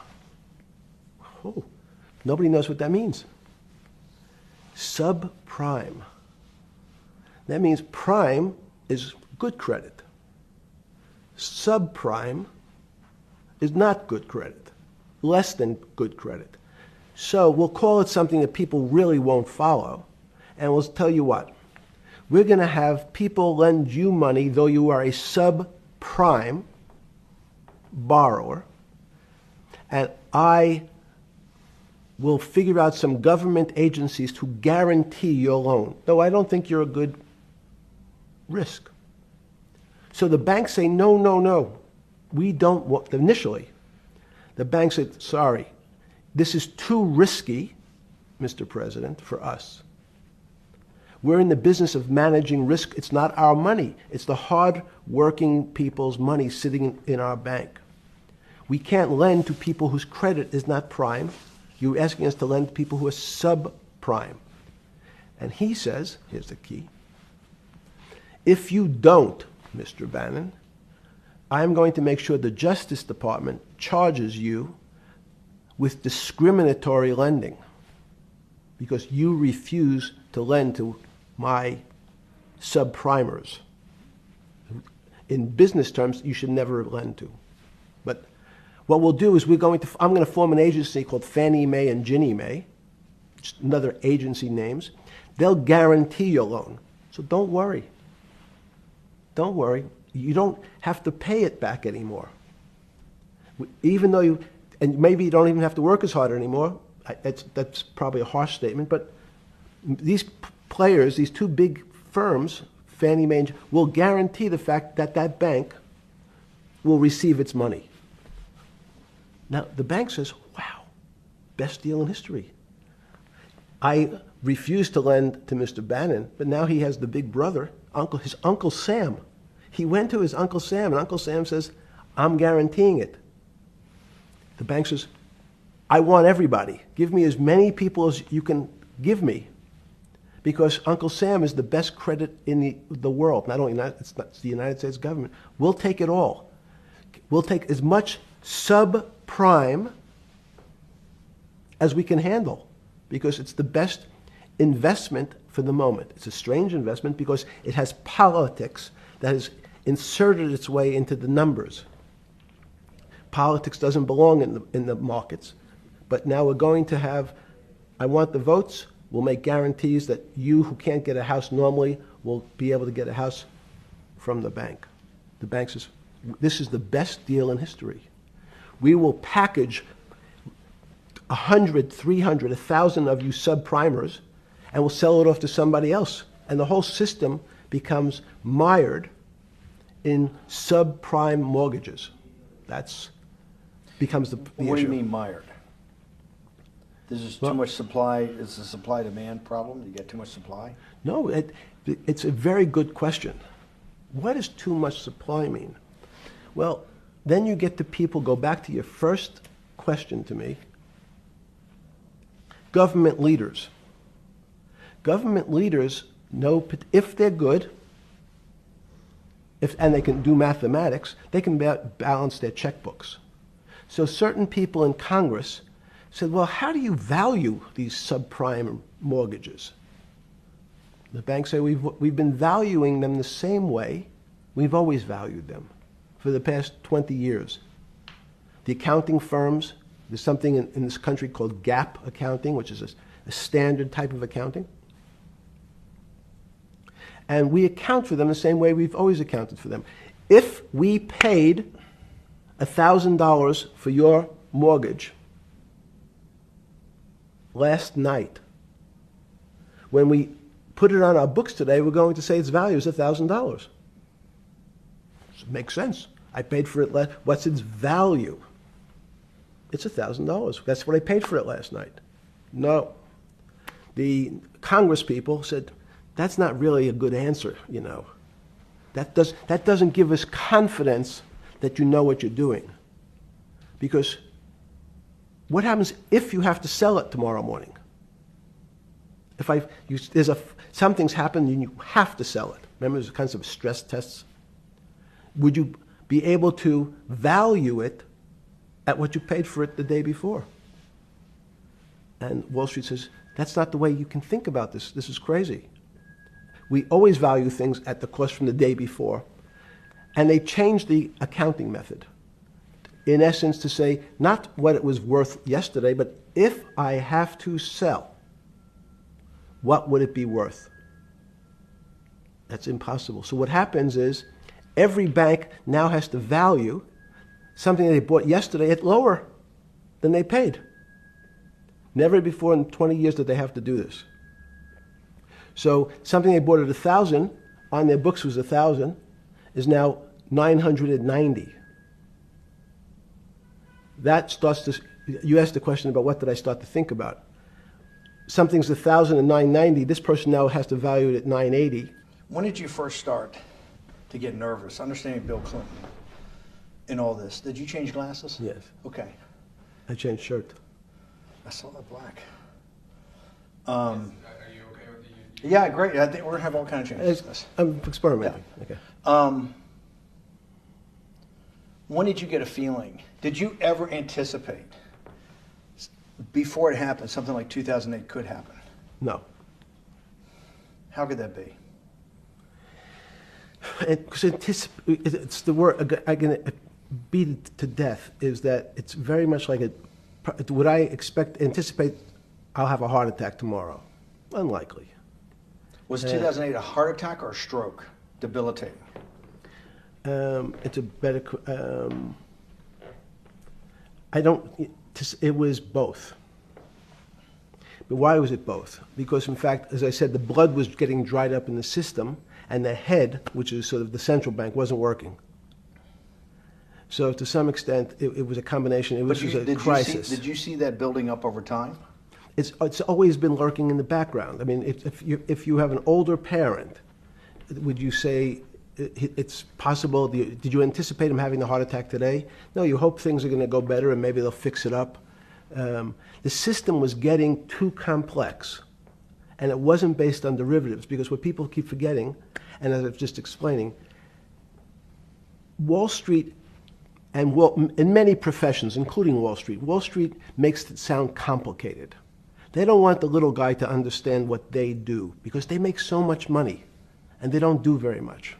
Oh, nobody knows what that means. Subprime. That means prime is good credit. Subprime is not good credit, less than good credit. So we'll call it something that people really won't follow, and we'll tell you what. We're going to have people lend you money, though you are a subprime borrower, and I will figure out some government agencies to guarantee your loan, though I don't think you're a good risk. So the banks say, no, no, no, we don't want, initially, the bank said, sorry, this is too risky, Mr. President, for us. We're in the business of managing risk. It's not our money. It's the hard-working people's money sitting in our bank. We can't lend to people whose credit is not prime. You're asking us to lend to people who are subprime. And he says, here's the key, if you don't, Mr. Bannon, I'm going to make sure the Justice Department charges you with discriminatory lending because you refuse to lend to my subprimers. In business terms, you should never lend to. But what we'll do is I'm going to form an agency called Fannie Mae and Ginnie Mae, just another agency names. They'll guarantee your loan. So don't worry. Don't worry. You don't have to pay it back anymore. Even though and maybe you don't even have to work as hard anymore. That's probably a harsh statement, but these players, these two big firms, Fannie Mae, will guarantee the fact that that bank will receive its money. Now, the bank says, wow, best deal in history. I refused to lend to Mr. Bannon, but now he has the big brother, his Uncle Sam. He went to his Uncle Sam, and Uncle Sam says, I'm guaranteeing it. The bank says, I want everybody. Give me as many people as you can give me, because Uncle Sam is the best credit in the world. Not only it's the United States government. We'll take it all. We'll take as much subprime as we can handle. because it's the best investment for the moment. It's a strange investment because it has politics that has inserted its way into the numbers. Politics doesn't belong in the markets, but now we're going to have, I want the votes, we'll make guarantees that you who can't get a house normally will be able to get a house from the bank. The bank says, this is the best deal in history. We will package 100, 300, 1,000 of you subprimers, and we'll sell it off to somebody else. And the whole system becomes mired in subprime mortgages. That's becomes the What do issue. you mean mired? There's just too much supply. It's a supply-demand problem. You get too much supply. No, it's a very good question. What does too much supply mean? Well, then you get to people, go back to your first question to me, government leaders. Government leaders know if they're good, and they can do mathematics, they can balance their checkbooks. So certain people in Congress said, well, how do you value these subprime mortgages? The banks say, we've been valuing them the same way we've always valued them for the past 20 years. The accounting firms, there's something in this country called GAAP accounting, which is a standard type of accounting. And we account for them the same way we've always accounted for them. If we paid $1,000 for your mortgage last night, when we put it on our books today, we're going to say its value is $1,000. It makes sense. I paid for it what's its value? It's $1,000. That's what I paid for it last night. No. The Congress people said, that's not really a good answer, you know. That doesn't give us confidence that you know what you're doing. Because what happens if you have to sell it tomorrow morning? Something's happened and you have to sell it. Remember, there's kinds of stress tests. Would you be able to value it at what you paid for it the day before? And Wall Street says, that's not the way you can think about this. This is crazy. We always value things at the cost from the day before. And they changed the accounting method, in essence, to say not what it was worth yesterday, but if I have to sell, what would it be worth? That's impossible. So what happens is every bank now has to value something they bought yesterday at lower than they paid. Never before in 20 years did they have to do this. So something they bought at 1,000, on their books was 1,000, is now 990. That starts to, you asked the question about what did I start to think about. Something's 1,000 and 990, this person now has to value it at 980. When did you first start to get nervous, understanding Bill Clinton in all this? Did you change glasses? Yes. Okay. I changed shirt. I saw that black. Are you okay with the? Yeah, great. I think we're going to have all kinds of changes. I'm experimenting. Yeah. Okay. When did you get a feeling? Did you ever anticipate, before it happened, something like 2008 could happen? No. How could that be? It's the word, I can beat it to death, is that it's very much like would I anticipate I'll have a heart attack tomorrow? Unlikely. Was 2008 a heart attack or a stroke? Debilitating? It's a better, it was both. But why was it both? Because in fact, as I said, the blood was getting dried up in the system, and the head, which is sort of the central bank, wasn't working. So to some extent, it was a combination. It was a crisis. Did you see that building up over time? It's always been lurking in the background. I mean, if you have an older parent, would you say it's possible? Did you anticipate him having a heart attack today? No, you hope things are going to go better and maybe they'll fix it up. The system was getting too complex, and it wasn't based on derivatives, because what people keep forgetting, and as I was just explaining, Wall Street, and in many professions, including Wall Street makes it sound complicated. They don't want the little guy to understand what they do because they make so much money and they don't do very much.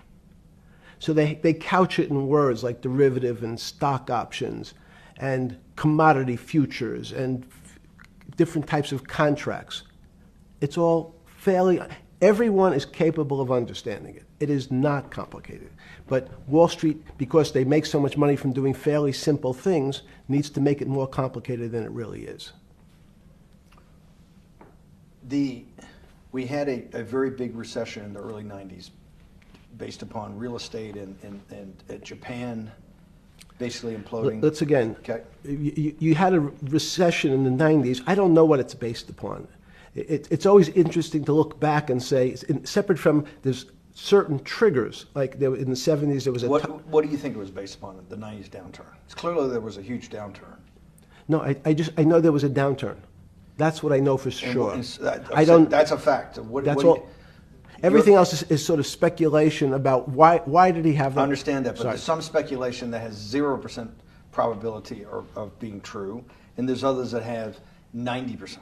So they couch it in words like derivative and stock options and commodity futures and different types of contracts. It's all fairly, everyone is capable of understanding it. It is not complicated. But Wall Street, because they make so much money from doing fairly simple things, needs to make it more complicated than it really is. We had a very big recession in the early 90s based upon real estate and Japan basically imploding. Let's again, Okay. you had a recession in the 90s. I don't know what it's based upon. It's always interesting to look back and say, separate from there's certain triggers, like there, in the 70s there was a... What do you think it was based upon, the 90s downturn? It's clearly there was a huge downturn. No, I know there was a downturn. That's what I know for sure. I don't. That's a fact. That's all. Everything else is sort of speculation about why did he have that? I understand that, but Sorry. there's some speculation that has 0% probability of being true, and there's others that have 90%.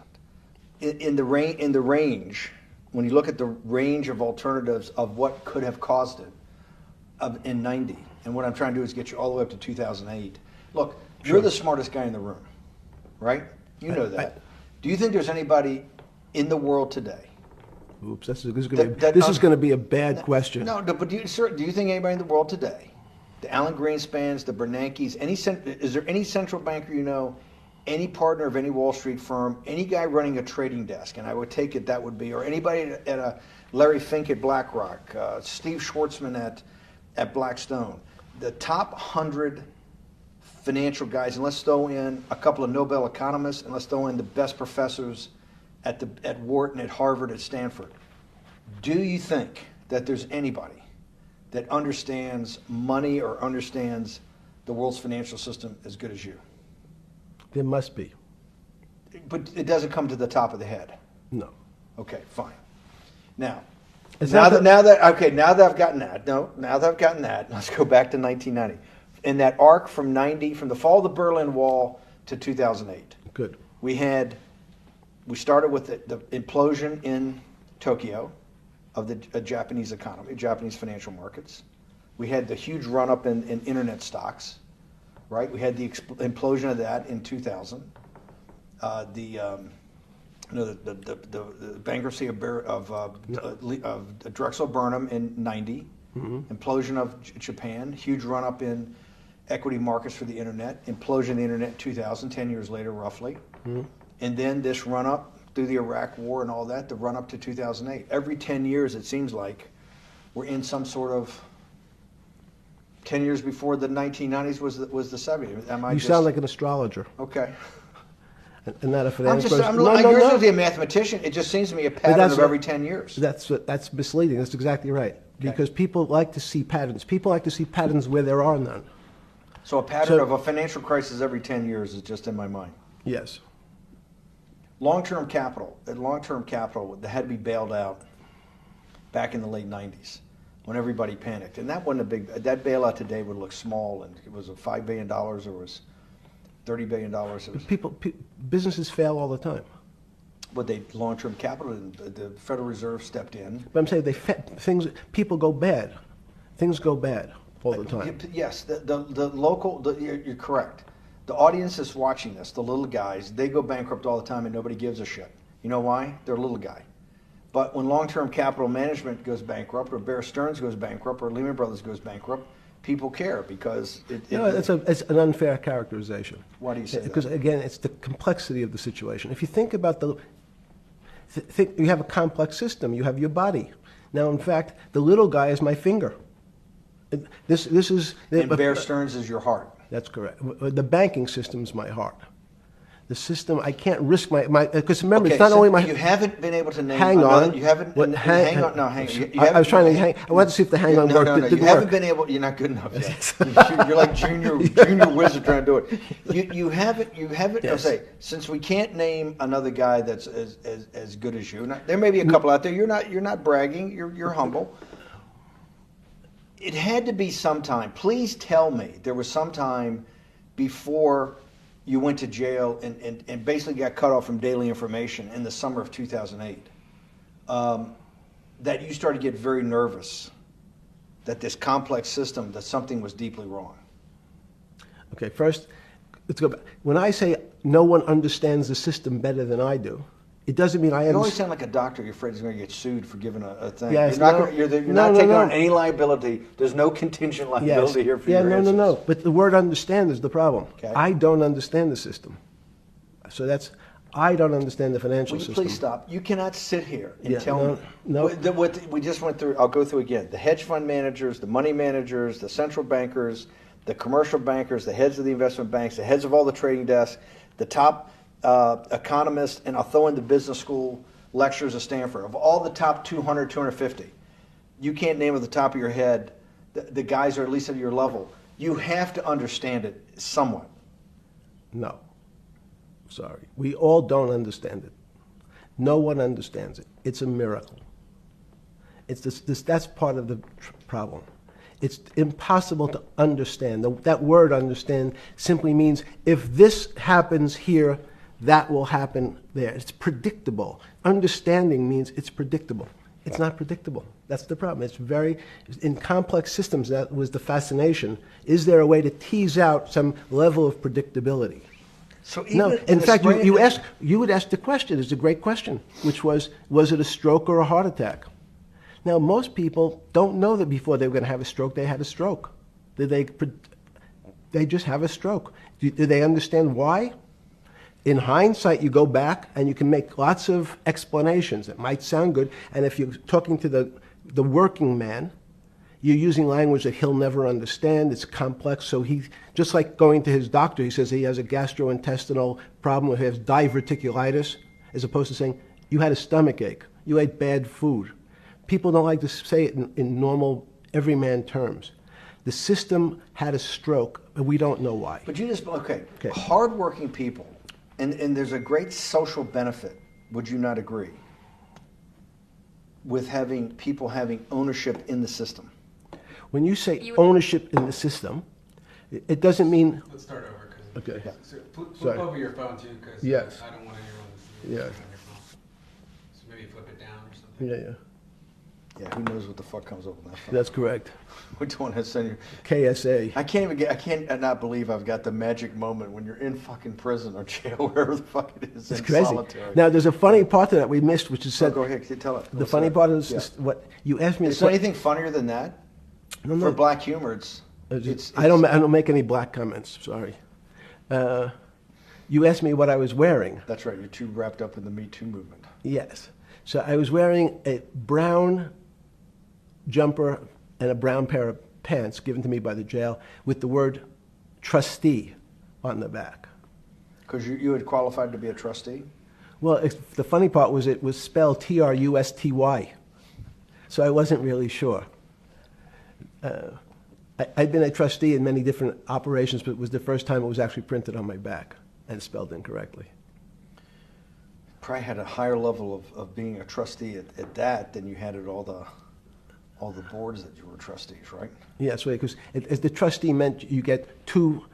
In the range, when you look at the range of alternatives of what could have caused it in 90, and what I'm trying to do is get you all the way up to 2008. Look, Sure. you're the smartest guy in the room, right? You know that. Do you think there's anybody in the world today? Oops, this is going to be a bad question. No, but do you think anybody in the world today, the Alan Greenspans, the Bernankes, is there any central banker you know, any partner of any Wall Street firm, any guy running a trading desk, and I would take it that would be, or anybody at a Larry Fink at BlackRock, Steve Schwartzman at Blackstone, the top 100 financial guys, and let's throw in a couple of Nobel economists, and let's throw in the best professors at Wharton, at Harvard, at Stanford. Do you think that there's anybody that understands money or understands the world's financial system as good as you? There must be. But it doesn't come to the top of the head. No. Okay, fine. Now Is that that I've gotten that, let's go back to 1990. In that arc from the fall of the Berlin Wall to 2008. Good. We started with the implosion in Tokyo of the Japanese economy, Japanese financial markets. We had the huge run-up in internet stocks, right? We had the implosion of that in 2000. The bankruptcy of Drexel Burnham in 90. Mm-hmm. Implosion of Japan, huge run-up in equity markets for the internet, implosion of the internet in 2000, 10 years later roughly. Mm-hmm. And then this run-up through the Iraq War and all that, the run-up to 2008. Every 10 years, it seems like, we're in some sort of 10 years before the 1990s was the 70s. You sound like an astrologer. Okay. And not a finance person. You're supposed to be a mathematician. It just seems to me a pattern of every 10 years. That's misleading. That's exactly right. Okay. Because people like to see patterns. People like to see patterns where there are none. So a pattern of a financial crisis every 10 years is just in my mind. Yes. Long-term capital that had to be bailed out back in the late 90s when everybody panicked. And that wasn't that bailout today would look small, and it was $5 billion or was $30 billion. Businesses fail all the time. But long-term capital, the Federal Reserve stepped in. But I'm saying people go bad. Things go bad all the time. Yes, you're correct. The audience is watching this, the little guys, they go bankrupt all the time and nobody gives a shit. You know why? They're a little guy. But when long-term capital management goes bankrupt, or Bear Stearns goes bankrupt, or Lehman Brothers goes bankrupt, people care because it's an unfair characterization. Why do you say that? Because again, it's the complexity of the situation. If you think about you have a complex system. You have your body. Now, in fact, the little guy is my finger. This is. And Bear Stearns is your heart. That's correct. The banking system is my heart. The system, I can't risk my because remember, it's not only my. You haven't been able to name. Hang on. You haven't. Hang on. No, hang. I was trying to hang. I wanted to see if the hang on worked. No. You haven't been able. You're not good enough yet. You're like junior wizard trying to do it. You haven't. Yes. I'll say, since we can't name another guy that's as good as you. There may be a couple out there. You're not bragging. You're humble. It had to be sometime. Please tell me there was some time before you went to jail and basically got cut off from daily information in the summer of 2008, that you started to get very nervous that this complex system, that something was deeply wrong? Okay, first, let's go back. When I say no one understands the system better than I do, it doesn't mean I You always understand. sound like a doctor. You're afraid he's going to get sued for giving a thing. Yes, you're not, no. you're No, not no, taking no. on any liability. There's no contingent liability here for Yeah, your no, answers. no. But the word understand is the problem. Okay. I don't understand the system. So I don't understand the financial Will you system. please stop? You cannot sit here and Yeah, tell me. no. What we just went through, I'll go through again. The hedge fund managers, the money managers, the central bankers, the commercial bankers, the heads of the investment banks, the heads of all the trading desks, the top economists, and I'll throw in the business school lecturers at Stanford. Of all the top 200, 250, you can't name at the top of your head the guys are at least at your level. You have to understand it somewhat. No. Sorry. We all don't understand it. No one understands it. It's a miracle. It's that's part of the problem. It's impossible to understand. That word understand simply means if this happens here, that will happen there. It's predictable. Understanding means it's predictable. It's not predictable. That's the problem. In complex systems, that was the fascination. Is there a way to tease out some level of predictability? So even No. In fact, you would ask the question. It's a great question, which was it a stroke or a heart attack? Now, most people don't know that before they were going to have a stroke, they had a stroke. They just have a stroke. Do they understand why? In hindsight, you go back and you can make lots of explanations. It might sound good. And if you're talking to the working man, you're using language that he'll never understand. It's complex. So he, just like going to his doctor, he says he has a gastrointestinal problem, he has diverticulitis, as opposed to saying, you had a stomach ache, you ate bad food. People don't like to say it in normal, everyman terms. The system had a stroke, and we don't know why. But you just, okay. Hardworking people, and there's a great social benefit, would you not agree, with having people having ownership in the system? When you say ownership in the system, it doesn't mean... Let's start over. Cause Okay. So flip Sorry. over your phone too, because Yes. I don't want anyone to see Yeah. on your phone. So maybe flip it down or something. Yeah. Yeah, who knows what the fuck comes up with that phone? That's correct. We don't want to send you. KSA. I can't not believe I've got the magic moment when you're in fucking prison or jail, wherever the fuck it is, It's in crazy. solitary. Now, there's a funny part to that we missed, which is So said... go ahead, tell it. The funny part is what you asked me... Is there anything funnier than that? No, For black humor, I don't make any black comments. Sorry. You asked me what I was wearing. That's right. You're too wrapped up in the Me Too movement. Yes. So I was wearing a brown jumper and a brown pair of pants given to me by the jail with the word trustee on the back. Because you had qualified to be a trustee? Well, the funny part was it was spelled Trusty. So I wasn't really sure. I'd been a trustee in many different operations, but it was the first time it was actually printed on my back and spelled incorrectly. Probably had a higher level of being a trustee at that than you had at all the boards that you were trustees, right? Yes, because as the trustee meant you get two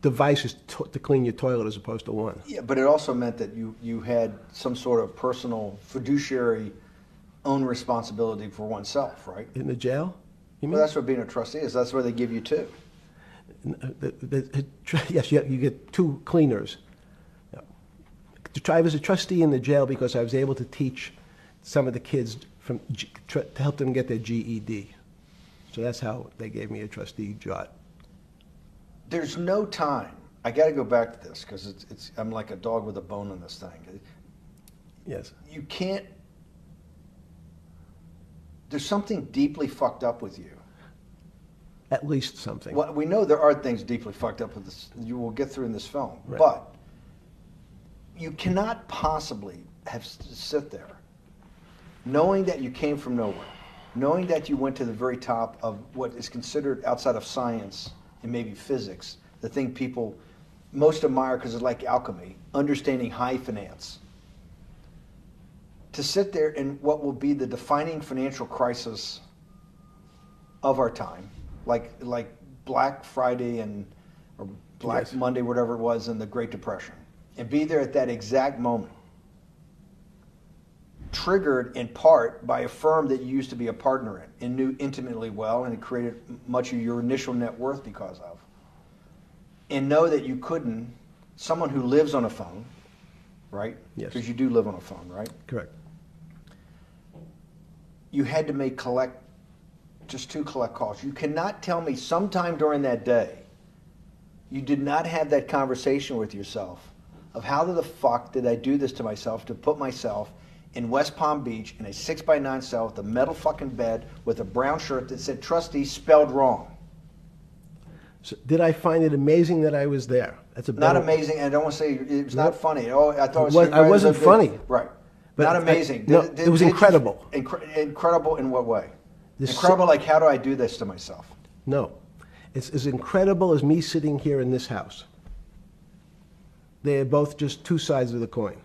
devices to clean your toilet as opposed to one. Yeah, but it also meant that you had some sort of personal fiduciary own responsibility for oneself, right? In the jail? You mean? Well, that's what being a trustee is. That's where they give you two. Yes, you get two cleaners. I was a trustee in the jail because I was able to teach some of the kids to help them get their GED. So that's how they gave me a trustee job. There's no time. I got to go back to this because I'm like a dog with a bone in this thing. Yes. You can't. There's something deeply fucked up with you. At least something. Well, we know there are things deeply fucked up with this. You will get through in this film, Right. but you cannot possibly sit there, knowing that you came from nowhere, knowing that you went to the very top of what is considered outside of science and maybe physics, the thing people most admire because it's like alchemy, understanding high finance. To sit there in what will be the defining financial crisis of our time, like Black Friday and or Black Yes. Monday, whatever it was, in the Great Depression, and be there at that exact moment, triggered in part by a firm that you used to be a partner in and knew intimately well, and it created much of your initial net worth because of, and know that you couldn't, someone who lives on a phone, right? Yes. Because you do live on a phone, right? Correct. You had to make just 2 collect calls. You cannot tell me sometime during that day you did not have that conversation with yourself of how the fuck did I do this to myself to put myself in West Palm Beach in a 6x9 cell with a metal fucking bed with a brown shirt that said trustee spelled wrong. So did I find it amazing that I was there? That's a Not better- amazing, and I don't want to say it's not Nope. funny. Oh, I thought I wasn't funny. Right. But Not I- amazing. no, it was incredible. Incredible in what way? This- Incredible like, how do I do this to myself? No. It's as incredible as me sitting here in this house. They are both just 2 sides of the coin.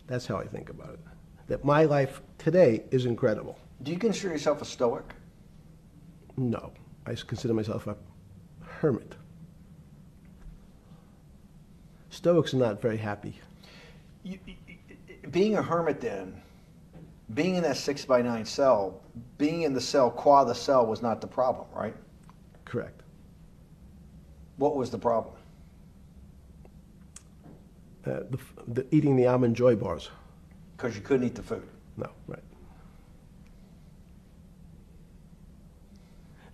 That's how I think about it. That my life today is incredible. Do you consider yourself a stoic? No. I consider myself a hermit. Stoics are not very happy. Being a hermit then, being in that 6x9 cell, being in the cell qua the cell was not the problem, right? Correct. What was the problem? Eating the almond joy bars. Because you couldn't eat the food. No, right.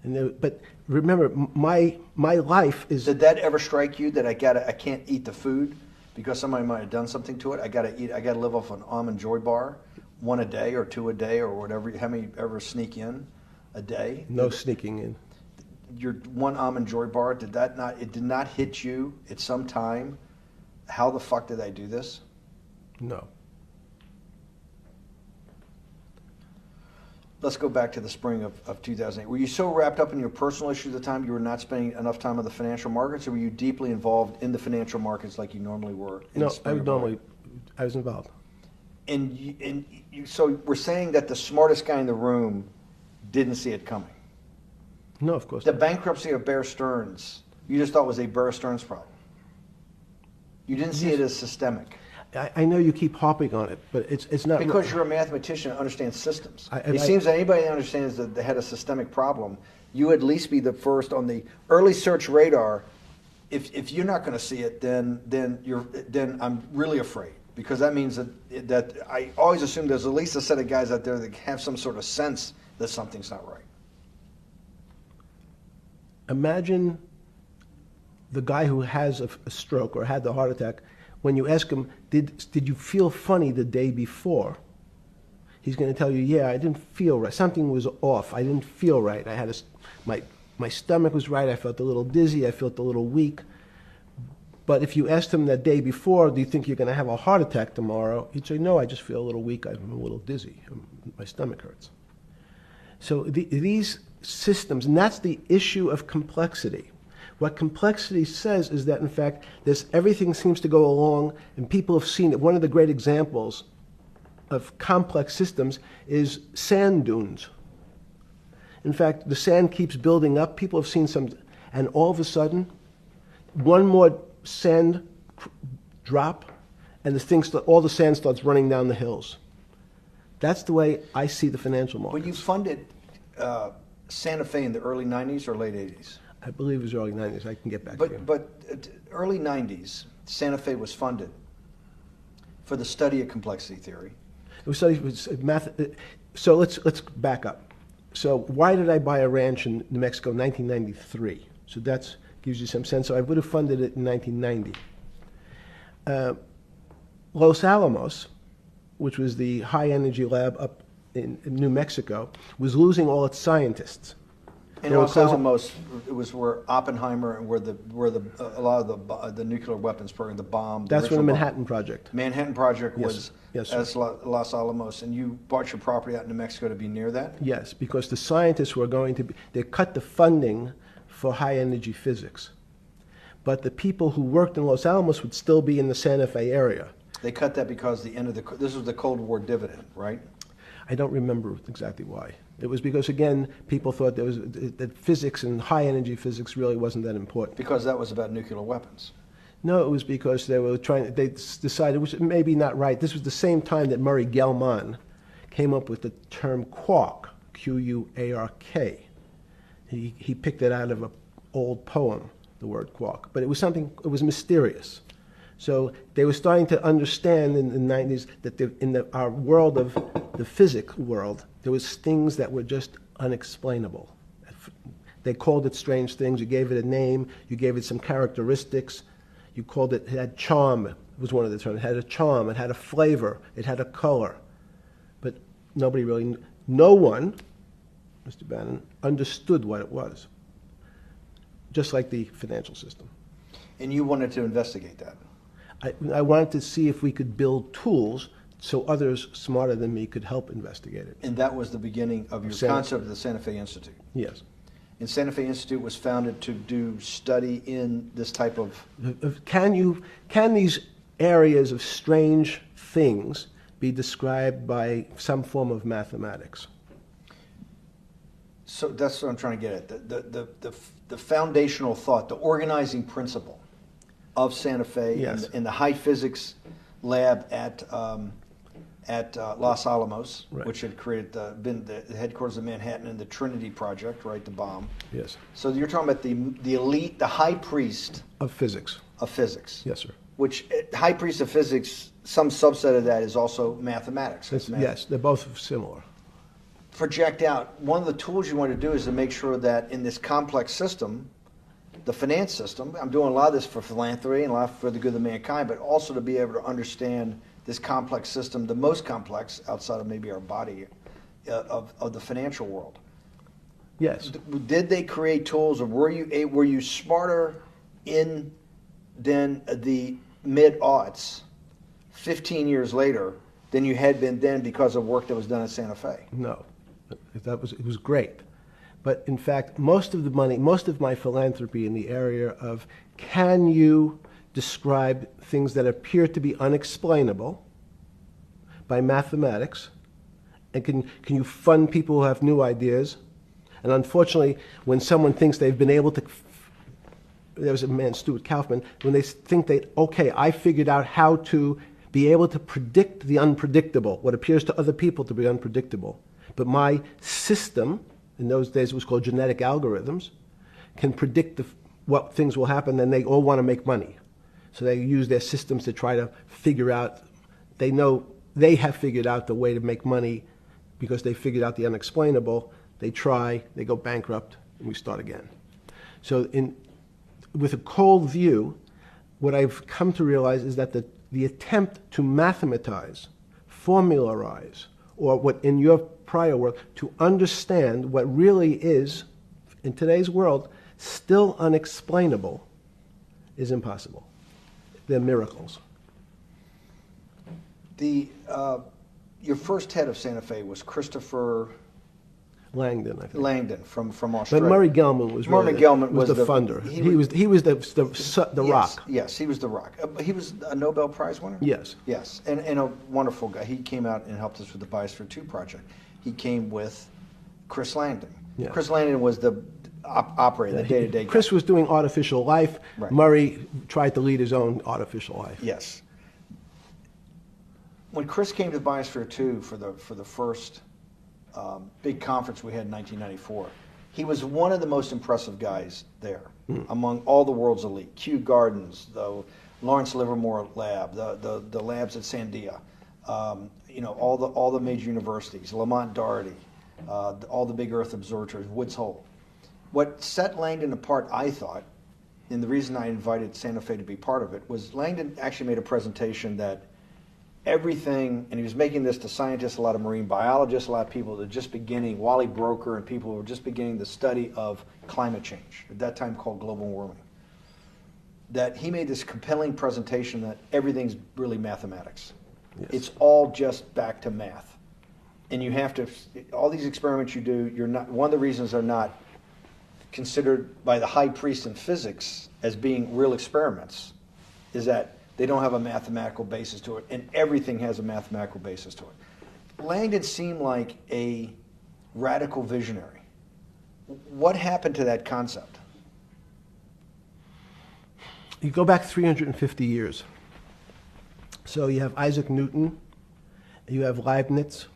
And but remember, my life is. Did that ever strike you that I can't eat the food because somebody might have done something to it? I gotta live off an almond joy bar, 1 a day or 2 a day or whatever. How many ever sneak in a day? No sneaking in. Your 1 almond joy bar, it did not hit you at some time? How the fuck did I do this? No. Let's go back to the spring of 2008. Were you so wrapped up in your personal issues at the time you were not spending enough time on the financial markets, or were you deeply involved in the financial markets like you normally were? No, I was involved. So we're saying that the smartest guy in the room didn't see it coming. No, of course The not. bankruptcy of Bear Stearns, you just thought was a Bear Stearns problem. You didn't see it as systemic. I know you keep harping on it, but it's not. Because you're a mathematician and understands systems. It Seems that anybody that understands that they had a systemic problem, you would at least be the first on the early search radar. If you're not going to see it, then I'm really afraid, because that means that I always assume there's at least a set of guys out there that have some sort of sense that something's not right. Imagine the guy who has a stroke or had the heart attack. When you ask him, did you feel funny the day before? He's going to tell you, yeah, I didn't feel right. Something was off. I didn't feel right. I had my stomach was right. I felt a little dizzy. I felt a little weak. But if you asked him that day before, do you think you're going to have a heart attack tomorrow? He'd say, no, I just feel a little weak. I'm a little dizzy. My stomach hurts. So these systems, and that's the issue of complexity. What complexity says is that, in fact, everything seems to go along, and people have seen it. One of the great examples of complex systems is sand dunes. In fact, the sand keeps building up. People have seen some, and all of a sudden, one more sand drop, and all the sand starts running down the hills. That's the way I see the financial markets. Well, you funded Santa Fe in the early 90s or late 80s? I believe it was early 90s. I can get back to you. But early 90s, Santa Fe was funded for the study of complexity theory. It was math. So let's back up. So why did I buy a ranch in New Mexico in 1993? So that gives you some sense. So I would have funded it in 1990. Los Alamos, which was the high energy lab up in New Mexico, was losing all its scientists. In Los Alamos, it was where Oppenheimer and where a lot of the nuclear weapons program, the bomb. That's when the Manhattan Project. Manhattan Project was Yes, as Los Alamos, and you bought your property out in New Mexico to be near that? Yes, because the scientists were going to they cut the funding for high energy physics. But the people who worked in Los Alamos would still be in the Santa Fe area. They cut that because this was the Cold War dividend, right? I don't remember exactly why. It was because, again, people thought that physics and high-energy physics really wasn't that important. Because that was about nuclear weapons. No, it was because they decided, which may be not right. This was the same time that Murray Gell-Mann came up with the term quark, Q-U-A-R-K. He picked it out of an old poem, the word quark. But it was mysterious. So they were starting to understand in the 90s that our world of the physics world, there was things that were just unexplainable. They called it strange things. You gave it a name. You gave it some characteristics. You called it had charm, was one of the terms. It had a charm. It had a flavor. It had a color. But nobody really, no one, Mr. Bannon, understood what it was. Just like the financial system. And you wanted to investigate that? I wanted to see if we could build tools so others smarter than me could help investigate it. And that was the beginning of your concept of the Santa Fe Institute? Yes. And Santa Fe Institute was founded to do study in this type of... Can these areas of strange things be described by some form of mathematics? So that's what I'm trying to get at. The foundational thought, the organizing principle of Santa Fe, yes, in the high physics lab at Los Alamos, right, which had been the headquarters of Manhattan, and the Trinity Project, right, the bomb. Yes. So you're talking about the elite, the high priest of physics. Of physics. Yes, sir. Which high priest of physics, some subset of that is also mathematics. Yes, they're both similar. Project out. One of the tools you want to do is to make sure that in this complex system, the finance system, I'm doing a lot of this for philanthropy and a lot for the good of mankind, but also to be able to understand this complex system, the most complex outside of maybe our body, of the financial world. Yes. Did they create tools, or were you smarter in then the mid-aughts, 15 years later, than you had been then because of work that was done at Santa Fe? No, it was great. But in fact, most of the money, most of my philanthropy in the area of can you describe things that appear to be unexplainable by mathematics, and can you fund people who have new ideas? And unfortunately, when someone thinks they've been able to, there was a man, Stuart Kaufman, when they think okay, I figured out how to be able to predict the unpredictable, what appears to other people to be unpredictable. But my system, in those days it was called genetic algorithms, can predict what things will happen, and they all want to make money. So they use their systems to try to figure out, they know they have figured out the way to make money because they figured out the unexplainable. They try, they go bankrupt, and we start again. So with a cold view, what I've come to realize is that the attempt to mathematize, formularize, or what in your prior work, to understand what really is, in today's world, still unexplainable, is impossible. They're miracles. Your first head of Santa Fe was Christopher Langdon, I think. Langdon from Australia. But Murray Gell-Mann was Murray Gell-Mann was the funder. He was the rock. Yes, he was the rock. He was a Nobel Prize winner? Yes. Yes, and a wonderful guy. He came out and helped us with the Biosphere 2 project. He came with Chris Langdon. Yeah. Chris Langdon was the operator, the day-to-day guy. Chris was doing artificial life. Right. Murray tried to lead his own artificial life. Yes. When Chris came to Biosphere 2 for the first big conference we had in 1994, he was one of the most impressive guys there among all the world's elite. Kew Gardens, the Lawrence Livermore Lab, the labs at Sandia, all the major universities, Lamont Doherty, all the big Earth observatories, Woods Hole. What set Langdon apart, I thought, and the reason I invited Santa Fe to be part of it, was Langdon actually made a presentation that everything, and he was making this to scientists, a lot of marine biologists, a lot of people that are just beginning, Wally Broker and people who were just beginning the study of climate change, at that time called global warming, that he made this compelling presentation that everything's really mathematics. Yes. It's all just back to math. And you have to, all these experiments you do, you're not, one of the reasons they're not considered by the high priest in physics as being real experiments is that they don't have a mathematical basis to it, and everything has a mathematical basis to it. Langdon seemed like a radical visionary. What happened to that concept? You go back 350 years. So you have Isaac Newton, you have Leibniz.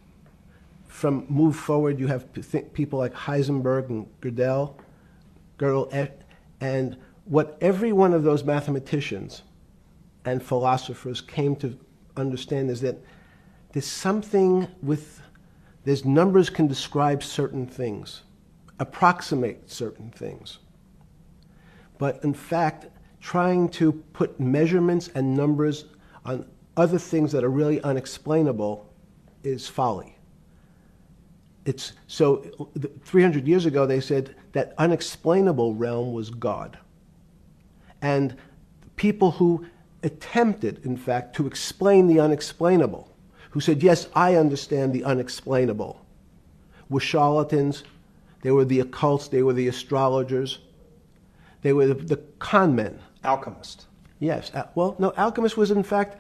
Move forward, you have people like Heisenberg and Gödel, and what every one of those mathematicians and philosophers came to understand is that there's numbers can describe certain things, approximate certain things. But in fact, trying to put measurements and numbers on other things that are really unexplainable is folly. 300 years ago, they said that unexplainable realm was God. And people who attempted, in fact, to explain the unexplainable, who said, yes, I understand the unexplainable, were charlatans, they were the occults, they were the astrologers, they were the con men. Alchemist. Yes. Well, no, alchemist was, in fact,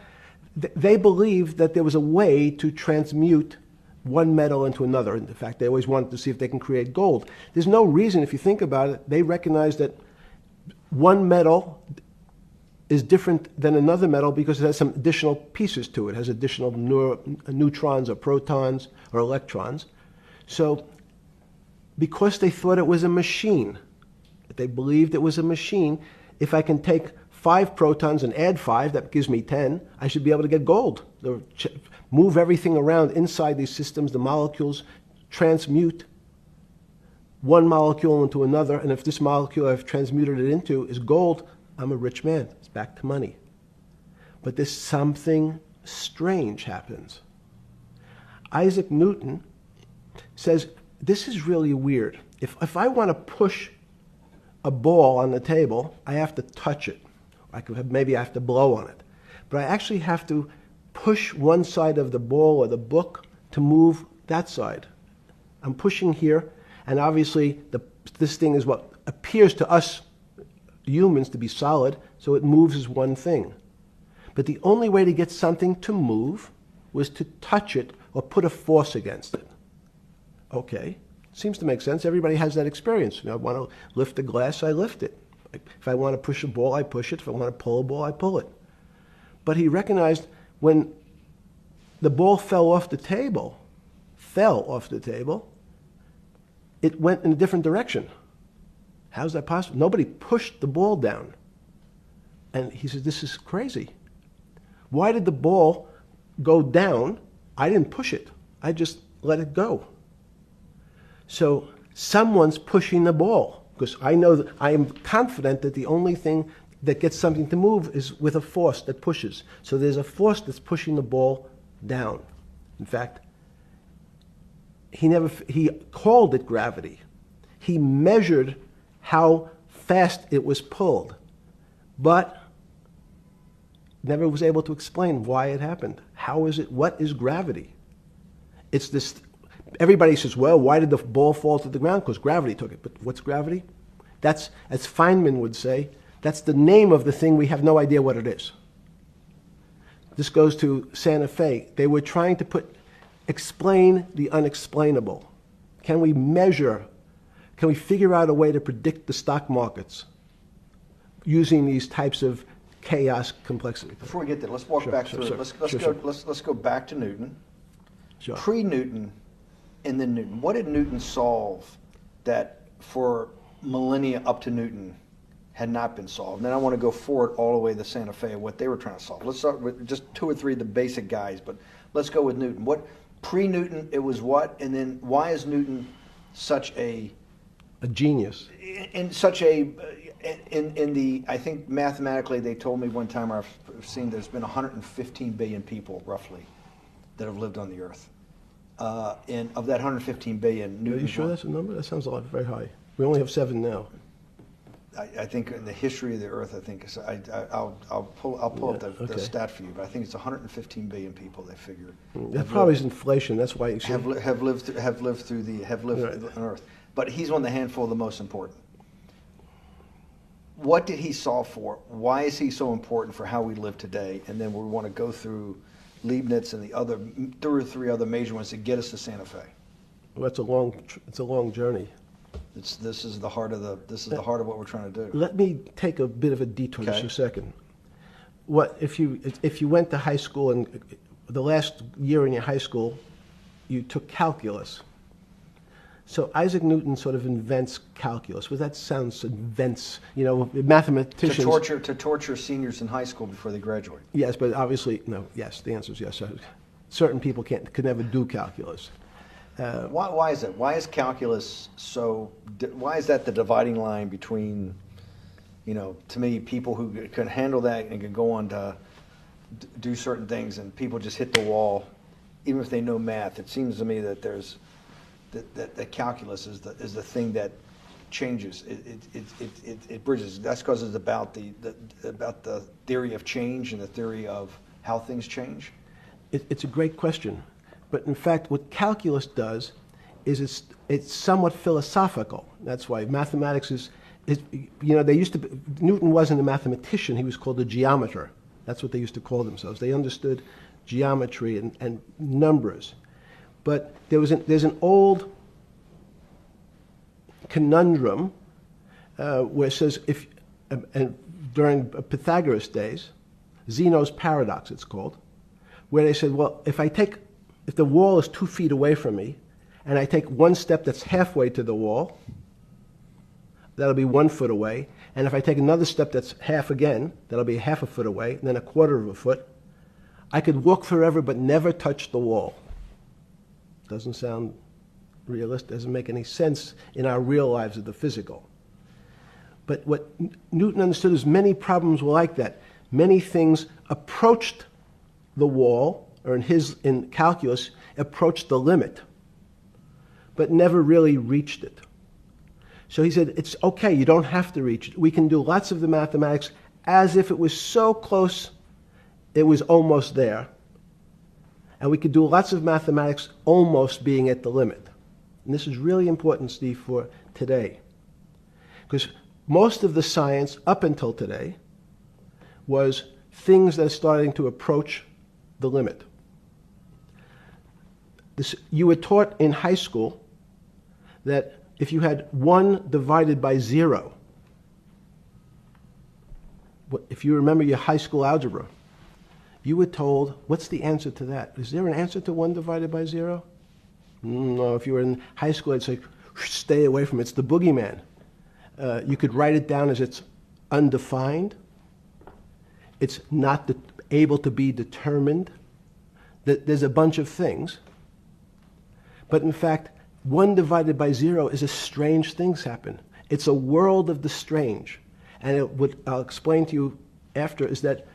they believed that there was a way to transmute one metal into another. In fact, they always wanted to see if they can create gold. There's no reason, if you think about it, they recognize that one metal is different than another metal because it has some additional pieces to it. It has additional neutrons or protons or electrons. So because they thought it was a machine, they believed it was a machine, if I can take 5 protons and add 5, that gives me 10, I should be able to get gold. Move everything around inside these systems, the molecules transmute one molecule into another, and if this molecule I've transmuted it into is gold, I'm a rich man. It's back to money. But there's something strange happens. Isaac Newton says, this is really weird. If I want to push a ball on the table, I have to touch it. Maybe I have to blow on it. But I actually have to push one side of the ball or the book to move that side. I'm pushing here, and obviously this thing is what appears to us humans to be solid, so it moves as one thing. But the only way to get something to move was to touch it or put a force against it. Okay, seems to make sense. Everybody has that experience. I want to lift a glass, I lift it. If I want to push a ball, I push it. If I want to pull a ball, I pull it. But he recognized when the ball fell off the table, it went in a different direction. How's that possible? Nobody pushed the ball down. And he says, this is crazy. Why did the ball go down? I didn't push it. I just let it go. So someone's pushing the ball, because I know that I am confident that the only thing that gets something to move is with a force that pushes. So there's a force that's pushing the ball down. In fact, he called it gravity. He measured how fast it was pulled, but never was able to explain why it happened. How is it? What is gravity? It's this. Everybody says, well, why did the ball fall to the ground? Because gravity took it. But what's gravity? That's, as Feynman would say, that's the name of the thing. We have no idea what it is. This goes to Santa Fe. They were trying to explain the unexplainable. Can we measure? Can we figure out a way to predict the stock markets using these types of chaos complexity? Before we get there, let's walk back through it. Let's go back to Newton. Sure. Pre-Newton and then Newton. What did Newton solve that for millennia up to Newton had not been solved? And then I want to go forward all the way to Santa Fe, what they were trying to solve. Let's start with just 2 or 3 of the basic guys, but let's go with Newton. What pre-Newton, it was what? And then why is Newton such a genius? In such a in the, I think mathematically they told me one time, I've seen there's been 115 billion people roughly that have lived on the earth. And of that 115 billion, Newton. Are you sure that's a number? That sounds a lot very high. We only have 7 now. I think in the history of the earth, I think I'll pull up the stat for you, but I think it's 115 billion people. They figure that probably is inflation. That's why you have lived on Earth. But he's one of the handful of the most important. What did he solve for? Why is he so important for how we live today? And then we want to go through Leibniz and the other 2 or 3 other major ones to get us to Santa Fe. Well, it's a long journey. This is the heart of what we're trying to do. Let me take a bit of a detour just a second. What if you went to high school and the last year in your high school, you took calculus? So Isaac Newton sort of invents calculus. Well, that sounds invents, mathematicians. To torture seniors in high school before they graduate. Yes, but obviously, no. Yes, the answer is yes. Certain people could never do calculus. Why is that? Why is calculus so? Why is that the dividing line between, to me, people who can handle that and can go on to do certain things, and people just hit the wall, even if they know math? It seems to me that there's that calculus is the thing that changes. It bridges. That's because it's about the theory of change and the theory of how things change. It's a great question. But in fact, what calculus does is it's somewhat philosophical. That's why mathematics is Newton wasn't a mathematician, he was called a geometer. That's what they used to call themselves. They understood geometry and numbers. But there's an old conundrum where it says, during Pythagoras' days, Zeno's paradox it's called, where they said, well, if the wall is 2 feet away from me, and I take one step that's halfway to the wall, that'll be 1 foot away. And if I take another step that's half again, that'll be half a foot away, and then a quarter of a foot. I could walk forever but never touch the wall. Doesn't sound realistic, doesn't make any sense in our real lives of the physical. But what Newton understood is many problems were like that. Many things approached the wall, or in calculus, approached the limit, but never really reached it. So he said, it's okay, you don't have to reach it. We can do lots of the mathematics as if it was so close, it was almost there. And we could do lots of mathematics almost being at the limit. And this is really important, Steve, for today. Because most of the science up until today was things that are starting to approach the limit. You were taught in high school that if you had 1 divided by 0, if you remember your high school algebra, you were told, what's the answer to that? Is there an answer to 1 divided by 0? No, if you were in high school, I'd say, stay away from it. It's the boogeyman. You could write it down as it's undefined. It's not able to be determined. There's a bunch of things. But in fact, 1 divided by 0 is a strange things happen. It's a world of the strange. And what I'll explain to you after is that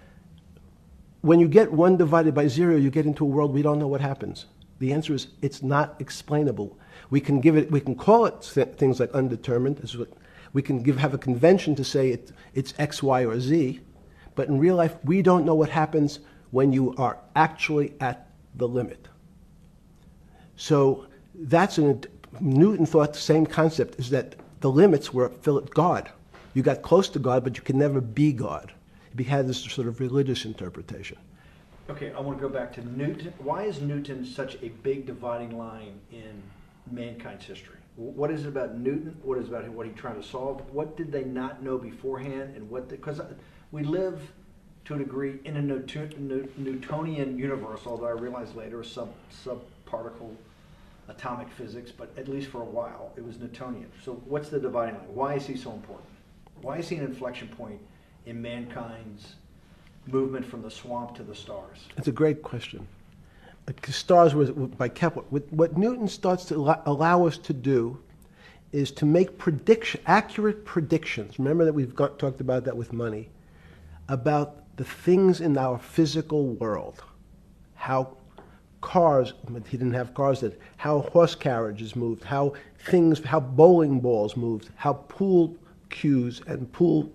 when you get 1 divided by 0, you get into a world we don't know what happens. The answer is it's not explainable. We can call it things like undetermined. We can have a convention to say it's X, Y, or Z. But in real life, we don't know what happens when you are actually at the limit. So Newton thought the same concept is that the limits were God. You got close to God, but you could never be God. He had this sort of religious interpretation. Okay, I want to go back to Newton. Why is Newton such a big dividing line in mankind's history? What is it about Newton? What is it about what he tried to solve? What did they not know beforehand? And because we live to a degree in a Newtonian universe, although I realized later subparticle atomic physics, but at least for a while it was Newtonian. So what's the dividing line? Why is he so important? Why is he an inflection point in mankind's movement from the swamp to the stars? It's a great question. Stars was by Kepler. What Newton starts to allow us to do is to make accurate predictions. Remember that we've talked about that with money, about the things in our physical world, how cars, he didn't have cars then, how horse carriages moved, how bowling balls moved, how pool cues and pool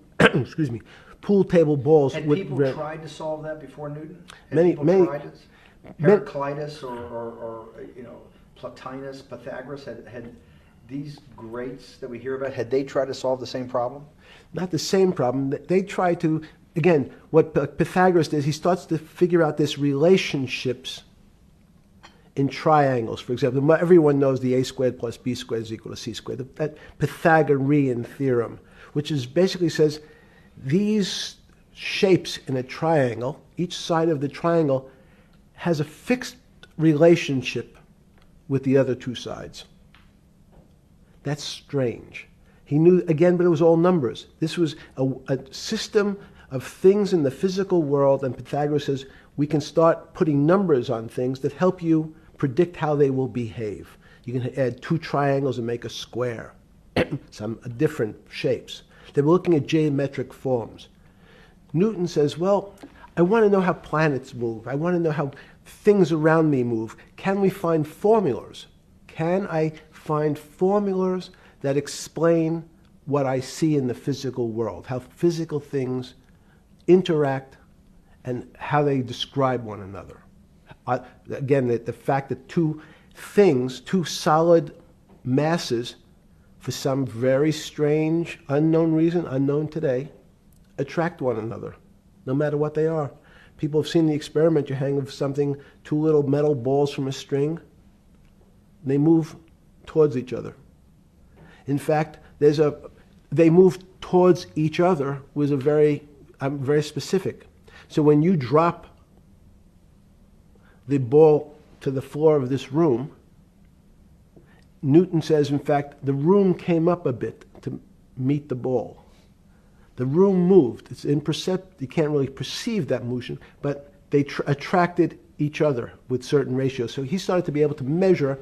table balls. Had people tried to solve that before Newton? Tried it? Heraclitus or Plotinus, Pythagoras, had these greats that we hear about, had they tried to solve the same problem? Not the same problem. They tried to again, what Pythagoras does, he starts to figure out this relationships in triangles. For example, everyone knows the a squared plus b squared is equal to c squared. That Pythagorean theorem, which is basically says these shapes in a triangle, each side of the triangle has a fixed relationship with the other two sides. That's strange. He knew, again, but it was all numbers. This was a system of things in the physical world, and Pythagoras says we can start putting numbers on things that help you predict how they will behave. You can add two triangles and make a square, some different shapes. They were looking at geometric forms. Newton says, well, I want to know how planets move. I want to know how things around me move. Can we find formulas? Can I find formulas that explain what I see in the physical world, how physical things interact and how they describe one another? Again, the fact that two things, two solid masses, for some very strange, unknown reason, unknown today, attract one another, no matter what they are. People have seen the experiment. You hang something, two little metal balls from a string, and they move towards each other. In fact, they move towards each other was very specific. So when you drop the ball to the floor of this room, Newton says, in fact, the room came up a bit to meet the ball. The room moved. It's imperceptible. You can't really perceive that motion, but they attracted each other with certain ratios. So he started to be able to measure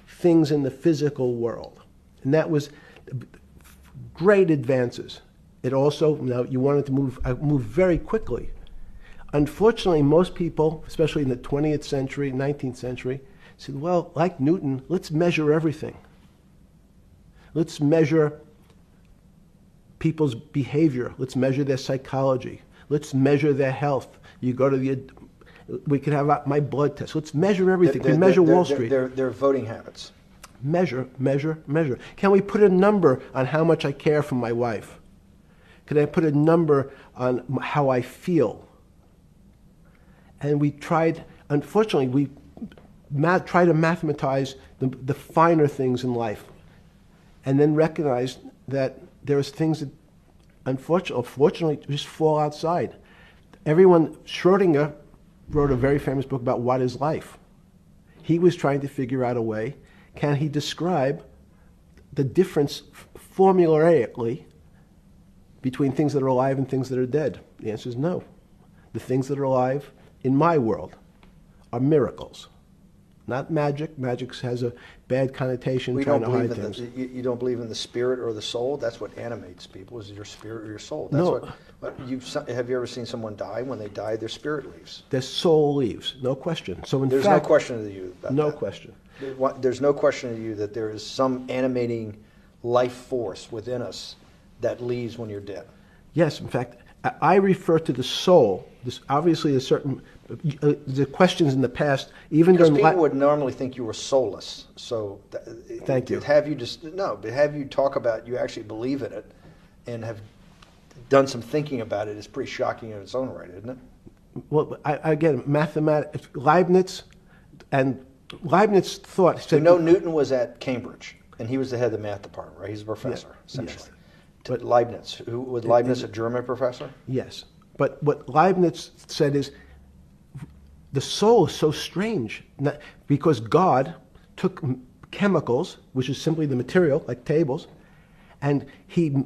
things in the physical world. And that was great advances. It also, now you wanted to move very quickly. Unfortunately, most people, especially in the 20th century, 19th century, said, well, like Newton, let's measure everything. Let's measure people's behavior. Let's measure their psychology. Let's measure their health. You go to we can have my blood test. Let's measure everything. We measure Wall Street. Their voting habits. Measure, measure, measure. Can we put a number on how much I care for my wife? Can I put a number on how I feel? And we tried, unfortunately, we try to mathematize the finer things in life, and then recognize that there's things that unfortunately just fall outside. Schrodinger wrote a very famous book about what is life. He was trying to figure out a way, can he describe the difference formulaically between things that are alive and things that are dead? The answer is no. The things that are alive in my world are miracles, not magic. Magic has a bad connotation, trying to hide things. You don't believe in the spirit or the soul? That's what animates people, is your spirit or your soul. That's No. Have you ever seen someone die? When they die, their spirit leaves. Their soul leaves, no question. So There's no question to you about no that. question. There's no question to you that there is some animating life force within us that leaves when you're dead. Yes, in fact, I refer to the soul. This obviously is certain. The questions in the past, even Because during people would normally think you were soulless. So, Thank you. But have you talk about you actually believe in it, and have done some thinking about it is pretty shocking in its own right, isn't it? Well, again, mathematics. Leibniz thought. So Newton was at Cambridge, and he was the head of the math department, right? He's a professor, essentially. Yes. But Leibniz, was Leibniz a German professor? Yes, but what Leibniz said is the soul is so strange because God took chemicals, which is simply the material, like tables, and he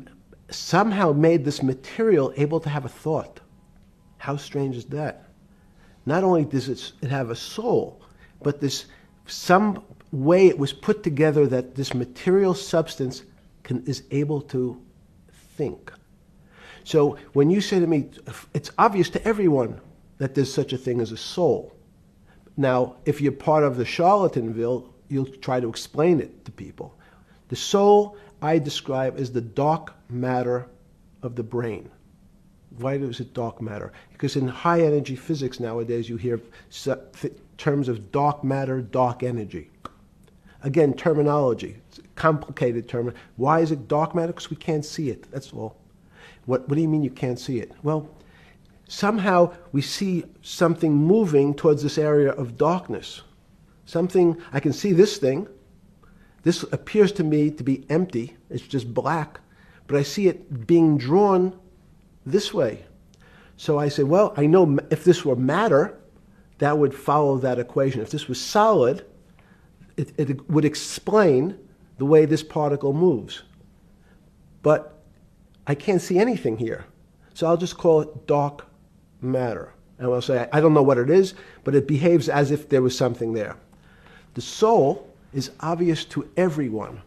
somehow made this material able to have a thought. How strange is that? Not only does it have a soul, but some way it was put together that this material substance is able to think. So when you say to me, it's obvious to everyone that there's such a thing as a soul. Now, if you're part of the Charlatanville, you'll try to explain it to people. The soul I describe as the dark matter of the brain. Why is it dark matter? Because in high energy physics nowadays you hear terms of dark matter, dark energy. Again, terminology. It's a complicated term. Why is it dark matter? Because we can't see it. That's all. What do you mean you can't see it? Well, somehow we see something moving towards this area of darkness. Something, I can see this thing. This appears to me to be empty. It's just black. But I see it being drawn this way. So I say, well, I know if this were matter, that would follow that equation. If this was solid, it would explain the way this particle moves. But I can't see anything here. So I'll just call it dark matter. And I'll say, I don't know what it is, but it behaves as if there was something there. The soul is obvious to everyone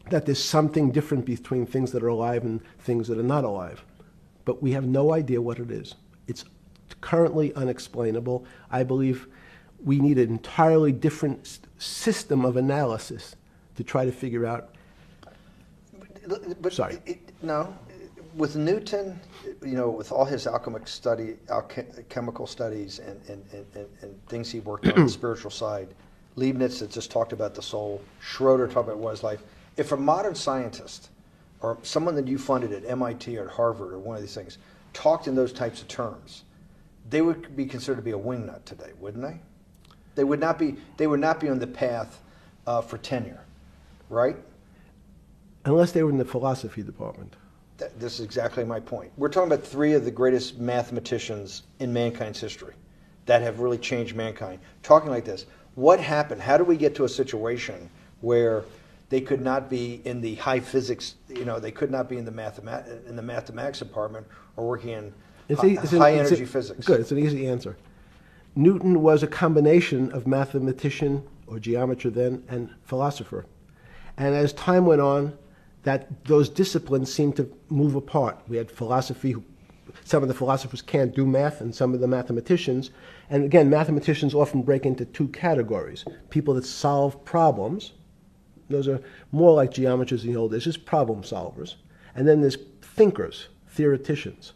that there's something different between things that are alive and things that are not alive. But we have no idea what it is. It's currently unexplainable. I believe we need an entirely different system of analysis to try to figure out. But Sorry. No, with Newton, with all his alchemical studies and things he worked on the spiritual side, Leibniz that just talked about the soul, Schroeder talked about what is life. If a modern scientist or someone that you funded at MIT or at Harvard or one of these things talked in those types of terms, they would be considered to be a wingnut today, wouldn't they? They would not be on the path for tenure, right? Unless they were in the philosophy department. This is exactly my point. We're talking about three of the greatest mathematicians in mankind's history that have really changed mankind. Talking like this, what happened? How do we get to a situation where they could not be in the high physics, they could not be in the mathematics department or working in high energy physics? Good, it's an easy answer. Newton was a combination of mathematician or geometer then and philosopher. And as time went on, those disciplines seemed to move apart. We had philosophy. Some of the philosophers can't do math, and some of the mathematicians. And again, mathematicians often break into two categories. People that solve problems. Those are more like geometers in the old days, just problem solvers. And then there's thinkers, theoreticians.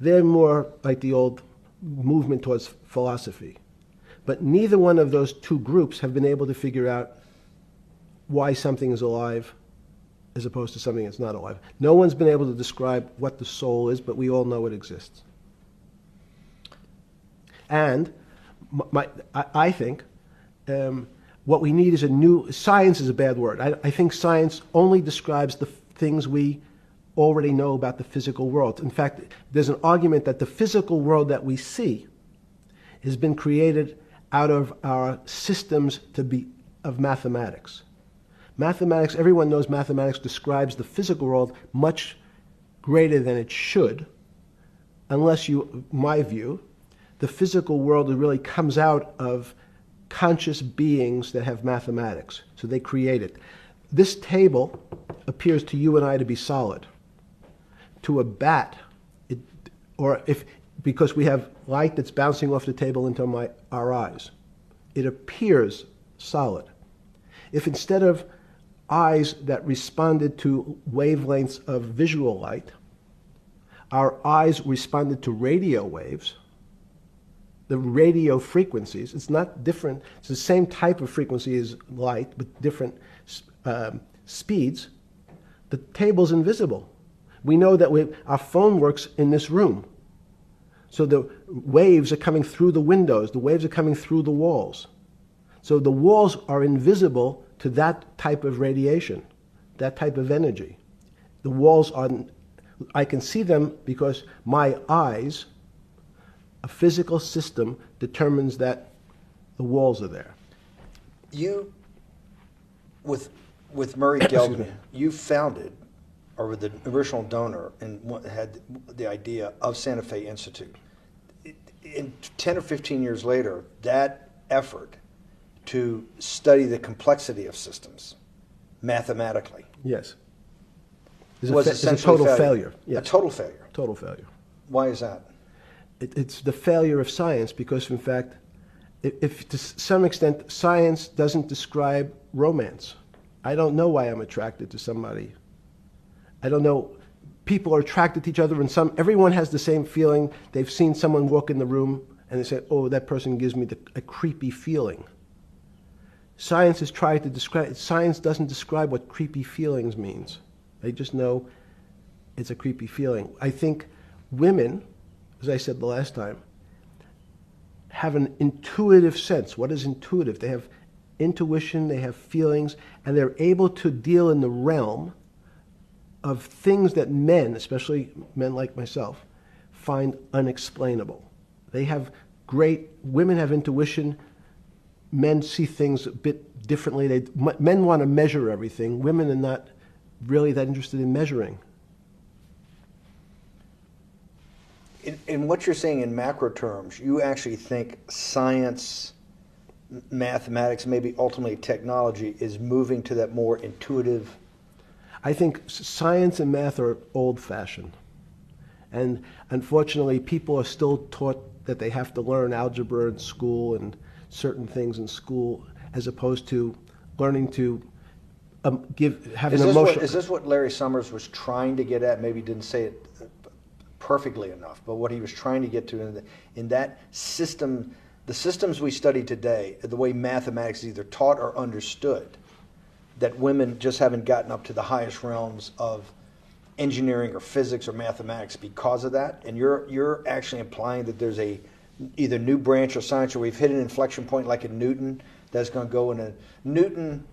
They're more like the old movement towards philosophy. But neither one of those two groups have been able to figure out why something is alive as opposed to something that's not alive. No one's been able to describe what the soul is, but we all know it exists. And I think what we need is science is a bad word. I think science only describes the things we already know about the physical world. In fact, there's an argument that the physical world that we see has been created out of our systems of mathematics. Mathematics, everyone knows mathematics describes the physical world much greater than it should, unless my view, the physical world really comes out of conscious beings that have mathematics. So they create it. This table appears to you and I to be solid. To a bat, because we have light that's bouncing off the table into our eyes, it appears solid. If instead of eyes that responded to wavelengths of visual light, our eyes responded to radio waves, the radio frequencies, it's not different, it's the same type of frequency as light, but different speeds, the table's invisible. We know that our phone works in this room. So the waves are coming through the windows, the waves are coming through the walls. So the walls are invisible to that type of radiation, that type of energy. The walls I can see them because my eyes, a physical system determines that the walls are there. You, with Murray Geldman, you founded, or were the original donor, and had the idea of Santa Fe Institute. In 10 or 15 years later, that effort to study the complexity of systems mathematically. Yes. Was it's a total failure. Yes. A total failure. Total failure. Why is that? It's the failure of science because, in fact, if to some extent science doesn't describe romance. I don't know why I'm attracted to somebody. I don't know. People are attracted to each other, and everyone has the same feeling. They've seen someone walk in the room, and they say, "Oh, that person gives me a creepy feeling." Science has tried to describe. Science doesn't describe what creepy feelings means. They just know it's a creepy feeling. I think women as I said the last time, have an intuitive sense. What is intuitive? They have intuition, they have feelings, and they're able to deal in the realm of things that men, especially men like myself, find unexplainable. They have women have intuition, men see things a bit differently. Men want to measure everything. Women are not really that interested in measuring. In what you're saying in macro terms, you actually think science, mathematics, maybe ultimately technology is moving to that more intuitive? I think science and math are old-fashioned. And unfortunately, people are still taught that they have to learn algebra in school and certain things in school, as opposed to learning to have an emotion. Is this what Larry Summers was trying to get at? Maybe he didn't say it perfectly enough, but what he was trying to get to in that system, the systems we study today, the way mathematics is either taught or understood, that women just haven't gotten up to the highest realms of engineering or physics or mathematics because of that. And you're actually implying that there's a either new branch of science, or we've hit an inflection point like in Newton that's going to go in a Newton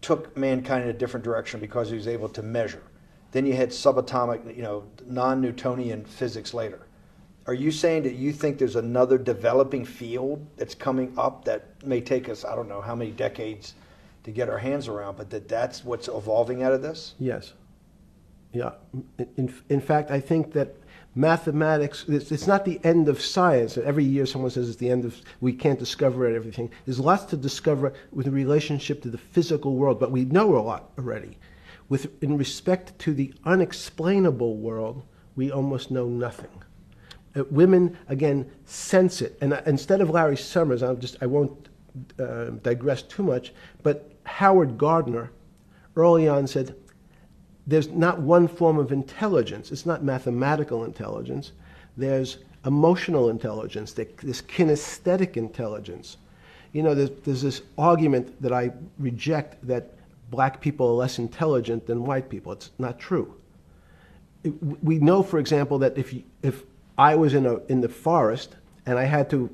took mankind in a different direction because he was able to measure. Then you had subatomic, non-Newtonian physics later. Are you saying that you think there's another developing field that's coming up that may take us, I don't know how many decades to get our hands around, but that's what's evolving out of this? Yes. Yeah. In fact, I think that mathematics, it's not the end of science. Every year someone says it's the end of, we can't discover everything. There's lots to discover with relationship to the physical world, but we know a lot already. In respect to the unexplainable world, we almost know nothing. Women, again, sense it. And instead of Larry Summers, I won't digress too much, but Howard Gardner early on said, there's not one form of intelligence. It's not mathematical intelligence. There's emotional intelligence. There's kinesthetic intelligence. There's this argument that I reject that black people are less intelligent than white people. It's not true. We know, for example, that if I was in the forest and I had to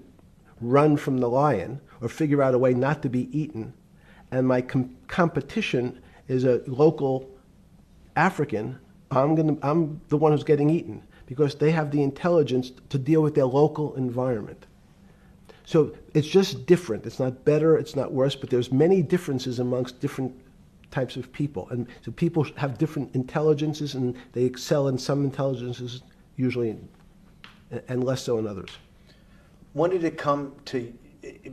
run from the lion or figure out a way not to be eaten, and my competition is a local African, I'm the one who's getting eaten because they have the intelligence to deal with their local environment. So it's just different. It's not better, it's not worse, but there's many differences amongst different types of people. And so people have different intelligences, and they excel in some intelligences usually and less so in others. When did it come to,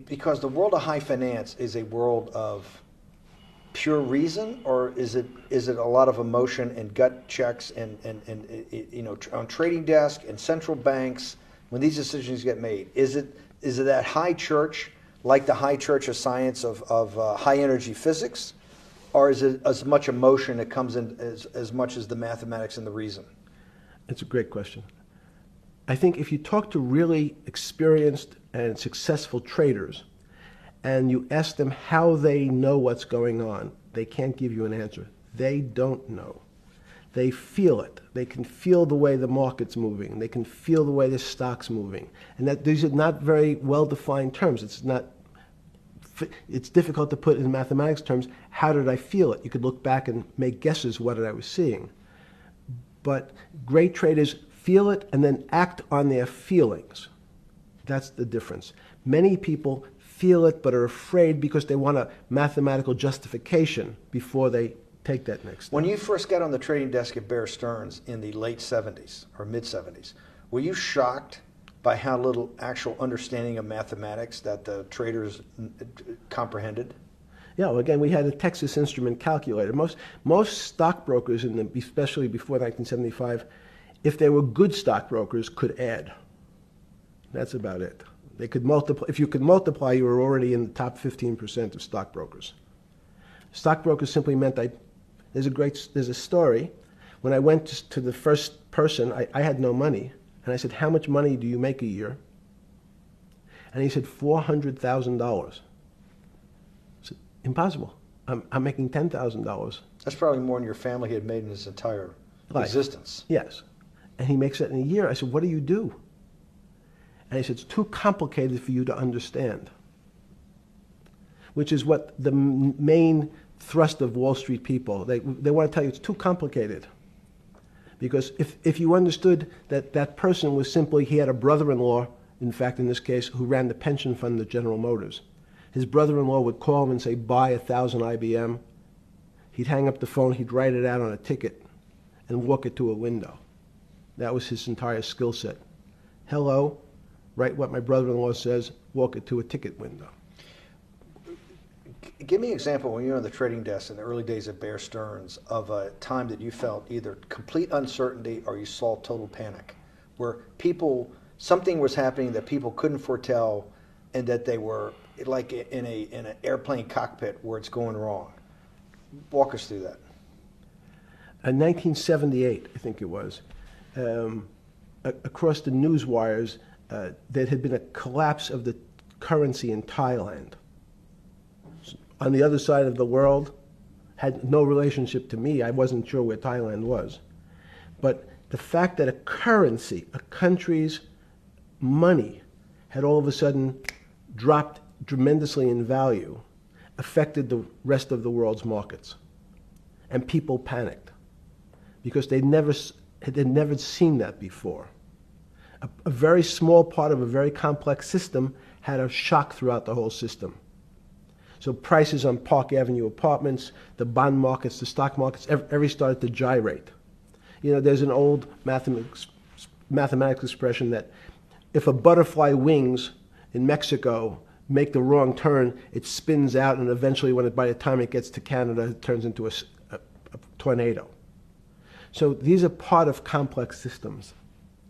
because the world of high finance is a world of pure reason, or is it a lot of emotion and gut checks and on trading desk and central banks when these decisions get made? Is it that high church, like the high church of science of high energy physics, or is it as much emotion that comes in as much as the mathematics and the reason? It's a great question. I think if you talk to really experienced and successful traders, and you ask them how they know what's going on, they can't give you an answer. They don't know. They feel it. They can feel the way the market's moving. They can feel the way the stock's moving. And that these are not very well-defined terms. It's difficult to put in mathematics terms, how did I feel it? You could look back and make guesses what I was seeing. But great traders feel it and then act on their feelings. That's the difference. Many people feel it but are afraid because they want a mathematical justification before they take that next step. When you first got on the trading desk at Bear Stearns in the late 70s or mid 70s, were you shocked by how little actual understanding of mathematics that the traders comprehended? Yeah, well, again, we had a Texas Instrument calculator. Most stockbrokers, especially before 1975, if they were good stockbrokers, could add. That's about it. They could multiply. If you could multiply, you were already in the top 15% of stockbrokers. Stockbrokers simply meant there's a story. When I went to the first person, I had no money. And I said, how much money do you make a year? And he said, $400,000. I said, impossible. I'm making $10,000. That's probably more than your family had made in its entire existence. Yes. And he makes it in a year. I said, what do you do? And he said, it's too complicated for you to understand, which is what the main thrust of Wall Street people, they want to tell you it's too complicated. Because if you understood that that person was simply, he had a brother-in-law, in fact, in this case, who ran the pension fund at General Motors. His brother-in-law would call him and say, buy 1,000 IBM. He'd hang up the phone, he'd write it out on a ticket and walk it to a window. That was his entire skill set. Hello, write what my brother-in-law says, walk it to a ticket window. Give me an example when you were on the trading desk in the early days of Bear Stearns of a time that you felt either complete uncertainty or you saw total panic, where something was happening that people couldn't foretell and that they were like in an airplane cockpit where it's going wrong. Walk us through that. In 1978, I think it was, across the news wires, there had been a collapse of the currency in Thailand. On the other side of the world, had no relationship to me. I wasn't sure where Thailand was. But the fact that a currency, a country's money, had all of a sudden dropped tremendously in value, affected the rest of the world's markets. And people panicked because they'd never seen that before. A very small part of a very complex system had a shock throughout the whole system. So prices on Park Avenue apartments, the bond markets, the stock markets, every started to gyrate. You know, there's an old mathematics expression that if a butterfly wings in Mexico make the wrong turn, it spins out, and eventually, by the time it gets to Canada, it turns into a tornado. So these are part of complex systems.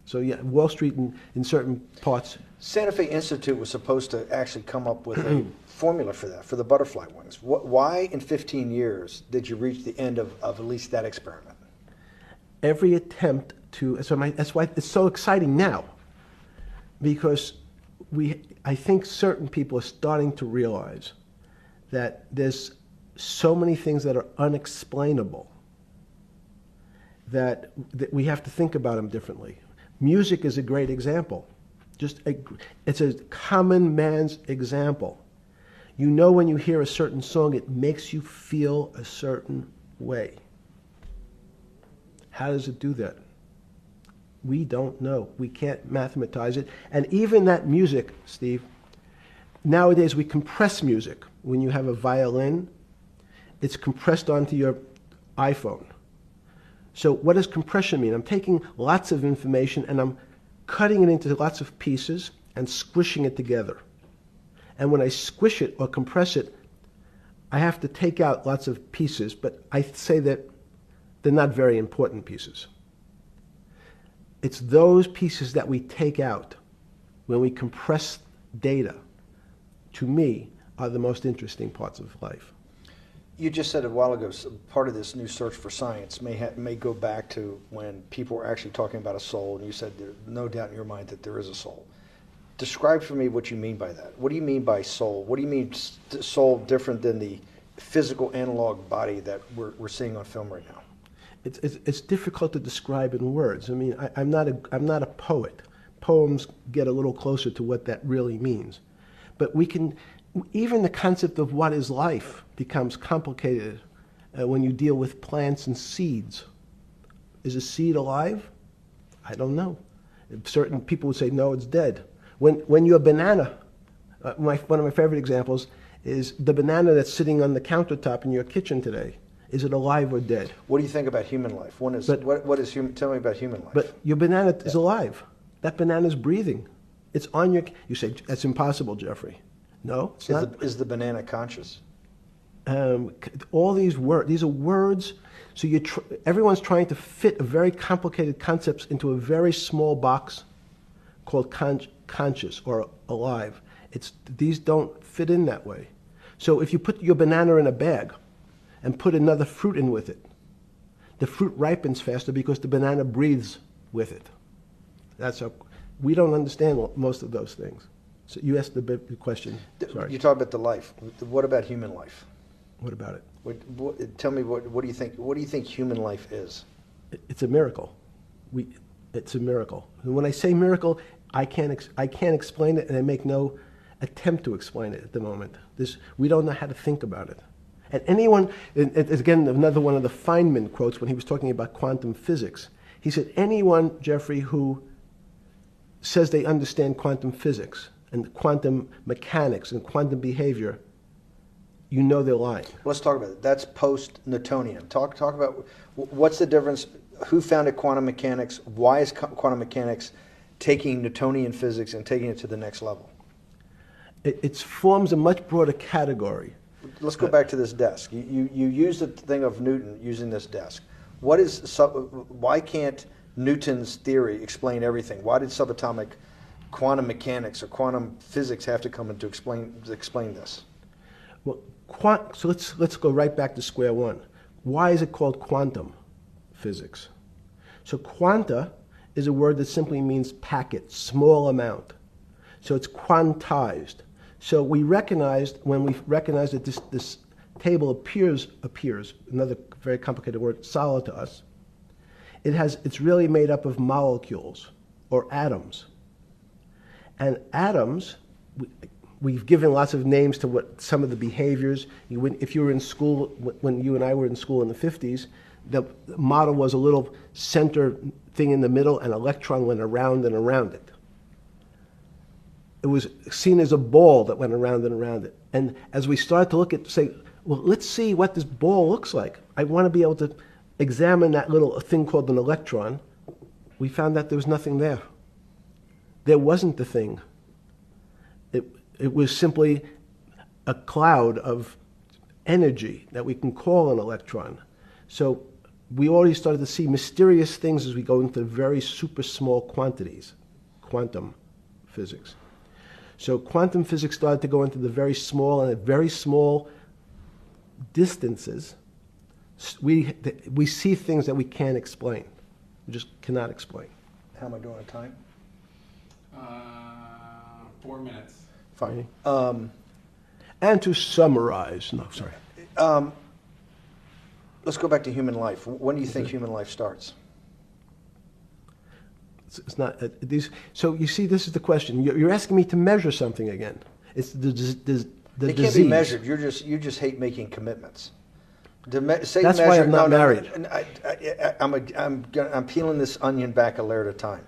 So yeah, Wall Street in certain parts. Santa Fe Institute was supposed to actually come up with a formula for that, for the butterfly wings. Why in 15 years did you reach the end of at least that experiment? Every attempt to, that's why it's so exciting now, because I think certain people are starting to realize that there's so many things that are unexplainable that we have to think about them differently. Music is a great example. It's a common man's example. You know, when you hear a certain song, it makes you feel a certain way. How does it do that? We don't know. We can't mathematize it. And even that music, Steve, nowadays we compress music. When you have a violin, it's compressed onto your iPhone. So what does compression mean? I'm taking lots of information and I'm cutting it into lots of pieces and squishing it together. And when I squish it or compress it, I have to take out lots of pieces, but I say that they're not very important pieces. It's those pieces that we take out when we compress data, to me, are the most interesting parts of life. You just said a while ago, part of this new search for science may go back to when people were actually talking about a soul, and you said there's no doubt in your mind that there is a soul. Describe for me what you mean by that. What do you mean by soul? What do you mean soul different than the physical analog body that we're seeing on film right now? It's difficult to describe in words. I mean, I'm not a poet. Poems get a little closer to what that really means. But even the concept of what is life becomes complicated when you deal with plants and seeds. Is a seed alive? I don't know. Certain people would say, no, it's dead. When you're a banana, one of my favorite examples is the banana that's sitting on the countertop in your kitchen today. Is it alive or dead? What do you think about human life? Tell me about human life. But your banana is alive. That banana is breathing. It's on your. You say that's impossible, Jeffrey. No, it's not. Is the banana conscious? All these words. These are words. So everyone's trying to fit a very complicated concepts into a very small box called conscious or alive. These don't fit in that way. So if you put your banana in a bag and put another fruit in with it, the fruit ripens faster because the banana breathes with it. We don't understand most of those things. So you asked the big question. Sorry. You talk about the life. What about human life? What about it? Tell me what do you think? What do you think human life is? It's a miracle. It's a miracle. And when I say miracle, I can't explain it, and I make no attempt to explain it at the moment. We don't know how to think about it. And anyone, and again, another one of the Feynman quotes when he was talking about quantum physics. He said, anyone, Jeffrey, who says they understand quantum physics and quantum mechanics and quantum behavior, you know they're lying. Let's talk about it. That's post-Newtonian. Talk about what's the difference, who founded quantum mechanics, why is quantum mechanics taking Newtonian physics and taking it to the next level? It forms a much broader category. Let's go back to this desk. You use the thing of Newton using this desk. Why can't Newton's theory explain everything? Why did subatomic quantum mechanics or quantum physics have to come in to explain this? Well, so let's go right back to square one. Why is it called quantum physics? So quanta is a word that simply means packet, small amount. So it's quantized. So we recognized, when we recognized that this table appears, another very complicated word, solid to us, it's really made up of molecules or atoms. And atoms, we've given lots of names to what some of the behaviors. If you were in school, when you and I were in school in the 50s, the model was a little center thing in the middle, and an electron went around and around it. It was seen as a ball that went around and around it. And as we started to look at, say, well, let's see what this ball looks like. I want to be able to examine that little thing called an electron. We found that there was nothing there. There wasn't the thing. It was simply a cloud of energy that we can call an electron. So we already started to see mysterious things as we go into very super small quantities, quantum physics. So quantum physics started to go into the very small, and at very small distances, we see things that we can't explain. We just cannot explain. How am I doing on time? 4 minutes. Fine. And to summarize, no, sorry. Let's go back to human life. When do you think human life starts? It's not these. So you see, this is the question. You're asking me to measure something again. It's the It disease. can't be measured. You just hate making commitments. That's why I'm not married. I'm peeling this onion back a layer at a time.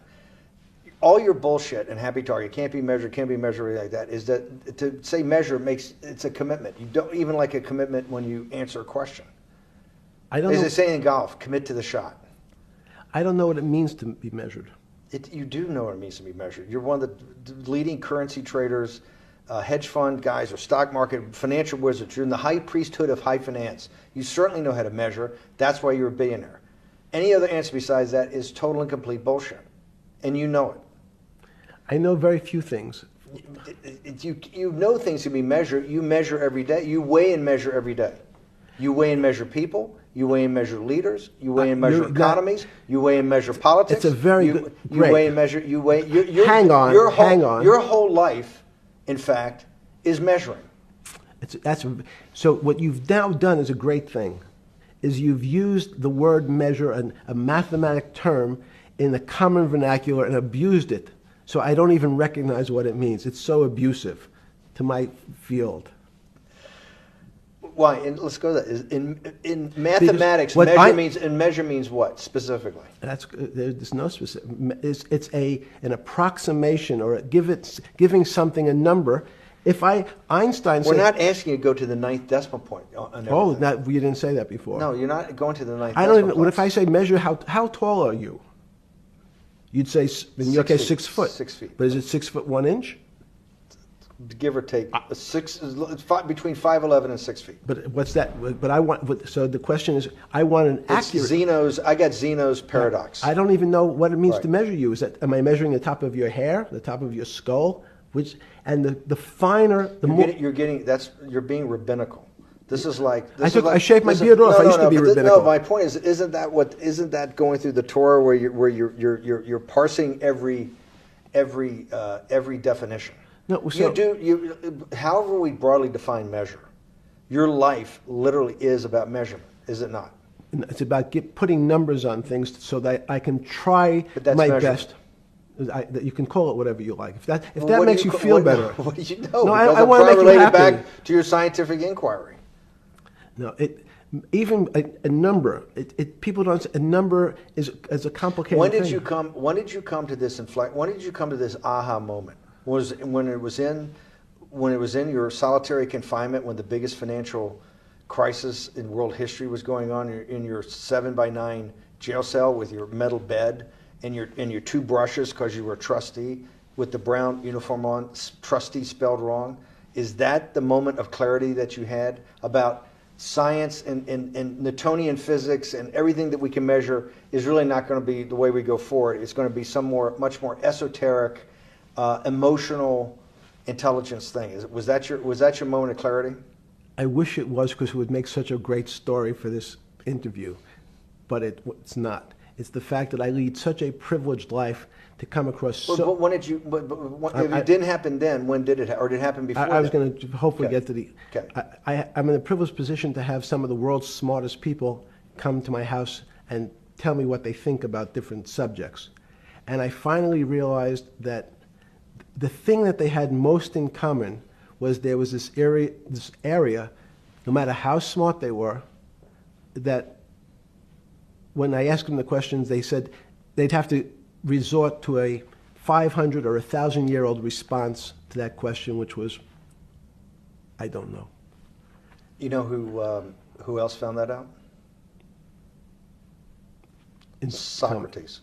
All your bullshit and happy target can't be measured like that. Is that to say measure it's a commitment. You don't even like a commitment when you answer a question. I don't As know. they say in golf, commit to the shot. I don't know what it means to be measured. You do know what it means to be measured. You're one of the leading currency traders, hedge fund guys, or stock market financial wizards. You're in the high priesthood of high finance. You certainly know how to measure. That's why you're a billionaire. Any other answer besides that is total and complete bullshit, and you know it. I know very few things. You know things can be measured. You measure every day. You weigh and measure every day. You weigh and measure people. You weigh and measure leaders. You weigh and measure economies. You weigh and measure politics. It's a very good. You Great. weigh and measure. You weigh. Hang on. Your whole life, in fact, is measuring. So what you've now done is a great thing, is you've used the word measure, a mathematic term, in the common vernacular and abused it. So I don't even recognize what it means. It's so abusive to my field. Why? And let's go to that. In mathematics, measure means what specifically? There's no specific. It's an approximation, or giving something a number. Einstein said, we're not asking you to go to the ninth decimal point. You didn't say that before. No, you're not going to the ninth. I don't even. What if I say measure how tall are you? You'd say in your case 6 foot. 6 feet. But is it 6 foot 1 inch? Give or take, between 5'11" and 6 feet. But what's that? But I want. So the question is, I want an accurate. I got Zeno's paradox. I don't even know what it means to measure you. Am I measuring the top of your hair, the top of your skull, and the finer, the more. You're being rabbinical. This is like. I shaved my beard off. I used to be rabbinical. No, my point is, isn't that going through the Torah where you're parsing every definition? No, so, however we broadly define measure, your life literally is about measurement, is it not? It's about putting numbers on things so that I can try my best. That you can call it whatever you like. If that Well, that what do makes you ca- feel what- better. What do you know? No, Because I I'm wanna trying to make you relate it happy. back to your scientific inquiry. No, even a number. People don't. A number is a complicated When did thing. you come? When did you come to this When did you come to this aha moment? Was when it was in your solitary confinement, when the biggest financial crisis in world history was going on, in your 7x9 jail cell with your metal bed and your two brushes because you were a trustee with the brown uniform on, trustee spelled wrong. Is that the moment of clarity that you had about science and Newtonian physics and everything that we can measure is really not going to be the way we go forward? It's going to be much more esoteric, emotional intelligence thing. Was that your moment of clarity? I wish it was, because it would make such a great story for this interview, but it's not. It's the fact that I lead such a privileged life to come across. But when did you? If it didn't happen then, when did it? Or did it happen before? I was then? going to hopefully Okay. get to the. Okay. I'm in a privileged position to have some of the world's smartest people come to my house and tell me what they think about different subjects, and I finally realized that the thing that they had most in common was there was this area, no matter how smart they were, that when I asked them the questions, they said they'd have to resort to a 500 or 1,000-year-old response to that question, which was, I don't know. You know who else found that out? Socrates.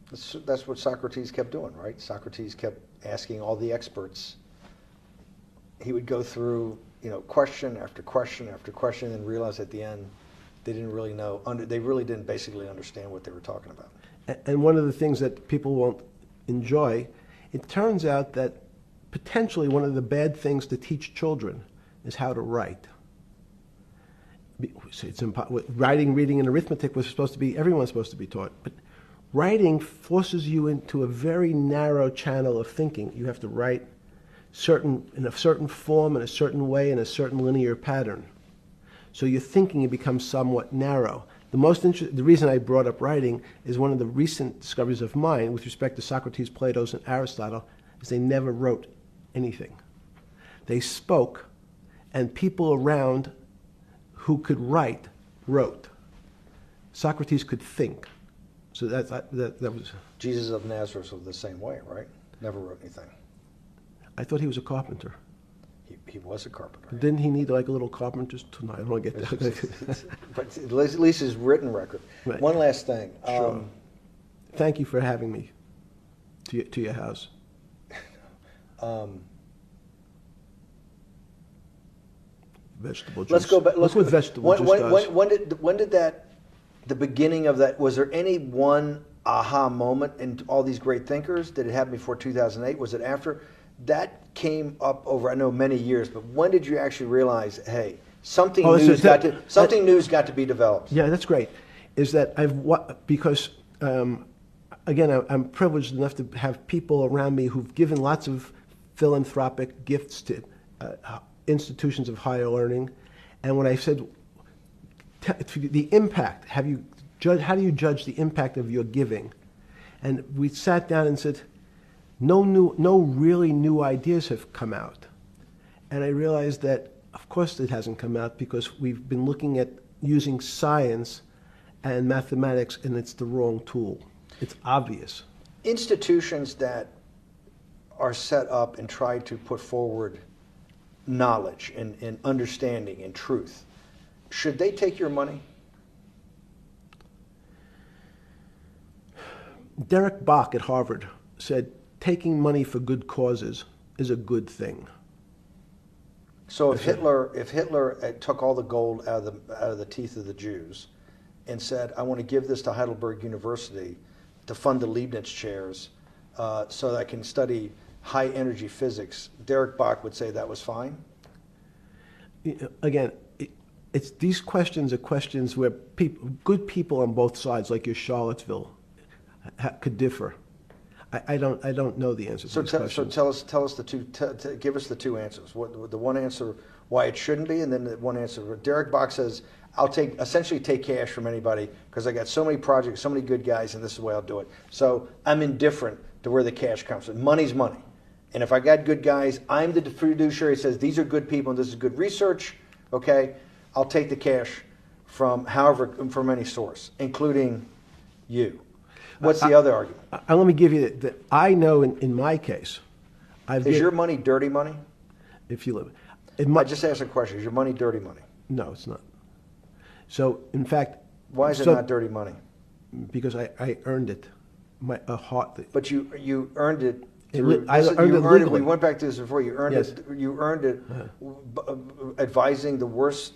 That's what Socrates kept doing, right? Socrates kept asking all the experts. He would go through, question after question after question, and realize at the end they didn't really know. They really didn't basically understand what they were talking about. And one of the things that people won't enjoy, it turns out that potentially one of the bad things to teach children is how to write. Writing, reading, and arithmetic was supposed to be, everyone's supposed to be taught. But writing forces you into a very narrow channel of thinking. You have to write in a certain form, in a certain way, in a certain linear pattern. So your thinking becomes somewhat narrow. The reason I brought up writing is one of the recent discoveries of mine with respect to Socrates, Plato, and Aristotle is they never wrote anything. They spoke, and people around who could write wrote. Socrates could think. So that was. Jesus of Nazareth was the same way, right? Never wrote anything. I thought he was a carpenter. He was a carpenter. Didn't he need like a little carpenter's tonight? I don't get that. But at least his written record. Right. One last thing. Sure. Thank you for having me to your house. Vegetable juice. Let's go back. Look what vegetable juice does. When did that? The beginning of that. Was there any one aha moment in all these great thinkers? Did it happen before 2008? Was it after? That came up over, I know, many years. But when did you actually realize, hey, something new's got to be developed? Yeah, that's great. Is that because again, I'm privileged enough to have people around me who've given lots of philanthropic gifts to institutions of higher learning, and when I said the impact, how do you judge the impact of your giving? And we sat down and said, no really new ideas have come out. And I realized that, of course, it hasn't come out because we've been looking at using science and mathematics, and it's the wrong tool. It's obvious. Institutions that are set up and try to put forward knowledge and understanding and truth, should they take your money? Derek Bach at Harvard said, taking money for good causes is a good thing. So if Hitler took all the gold out of the teeth of the Jews and said, I want to give this to Heidelberg University to fund the Leibniz chairs so that I can study high energy physics, Derek Bach would say that was fine? Again, these questions are questions where good people on both sides, like your Charlottesville, could differ. I don't know the answer to these questions. So tell us the two. Give us the two answers. The one answer why it shouldn't be, and then the one answer. Derek Bach says, I'll essentially take cash from anybody because I got so many projects, so many good guys, and this is the way I'll do it. So I'm indifferent to where the cash comes from. Money's money. And if I got good guys, I'm the fiduciary that says these are good people and this is good research, okay? I'll take the cash from any source, including you. What's the other argument? Let me give you that. I know in my case, Is your money dirty money? If you live, I just asked a question. Is your money dirty money? No, it's not. So, in fact, why is it not dirty money? Because I earned it, But you earned it. I earned it legally. We went back to this before. You earned it. You earned it, advising the worst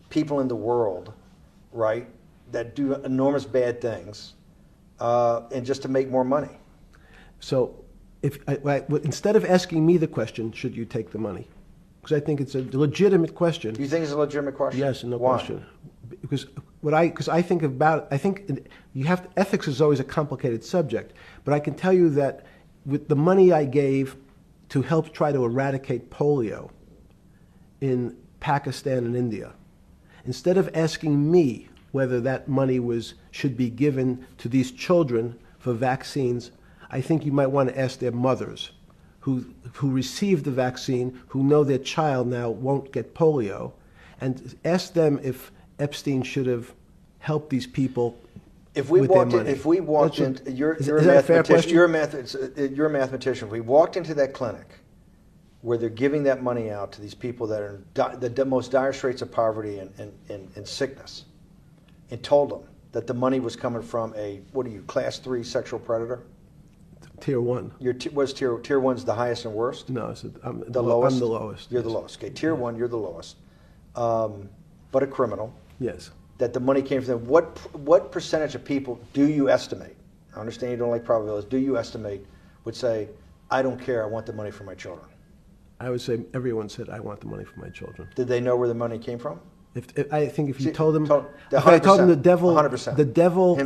people in the world, right? That do enormous bad things, and just to make more money. So, instead of asking me the question, should you take the money? Because I think it's a legitimate question. Do you think it's a legitimate question? Yes, no Why? question. Because I think about, ethics is always a complicated subject, but I can tell you that with the money I gave to help try to eradicate polio in Pakistan and India, instead of asking me whether that money should be given to these children for vaccines, I think you might want to ask their mothers who received the vaccine, who know their child now won't get polio, and ask them if Epstein should have helped these people with their money. If we walked in, you're a mathematician. If we walked into that clinic where they're giving that money out to these people that are in the most dire straits of poverty and sickness, and told them that the money was coming from class 3 sexual predator? Tier 1. What's tier 1's the highest and worst? No, I'm the lowest. I'm the lowest. You're the lowest. Okay, tier 1, you're the lowest. But a criminal. Yes. That the money came from them. What percentage of people do you estimate? I understand you don't like probabilities. Do you estimate would say, I don't care, I want the money for my children? I would say everyone said, I want the money for my children. Did they know where the money came from? I think if you told them, if I told them the devil, 100%. The devil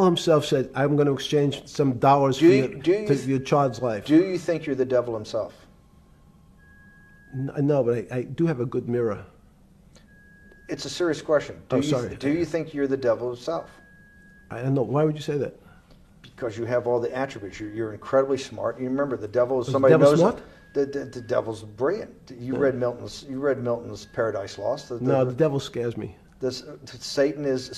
himself said, I'm going to exchange some dollars for your child's life. Do you think you're the devil himself? No, but I do have a good mirror. It's a serious question. Do you think you're the devil himself? I don't know. Why would you say that? Because you have all the attributes. You're incredibly smart. You remember, the devil is somebody who knows. Smart? The devil's brilliant. You read Milton's Paradise Lost. No, the devil scares me. Satan is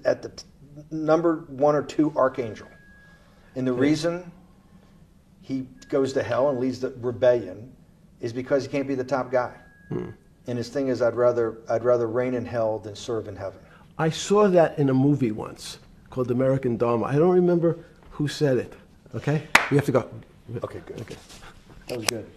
at the number 1 or 2 archangel, and the reason he goes to hell and leads the rebellion is because he can't be the top guy. And his thing is, I'd rather reign in hell than serve in heaven. I saw that in a movie once called American Dharma. I don't remember who said it. Okay, we have to go. Okay, good. Okay, that was good.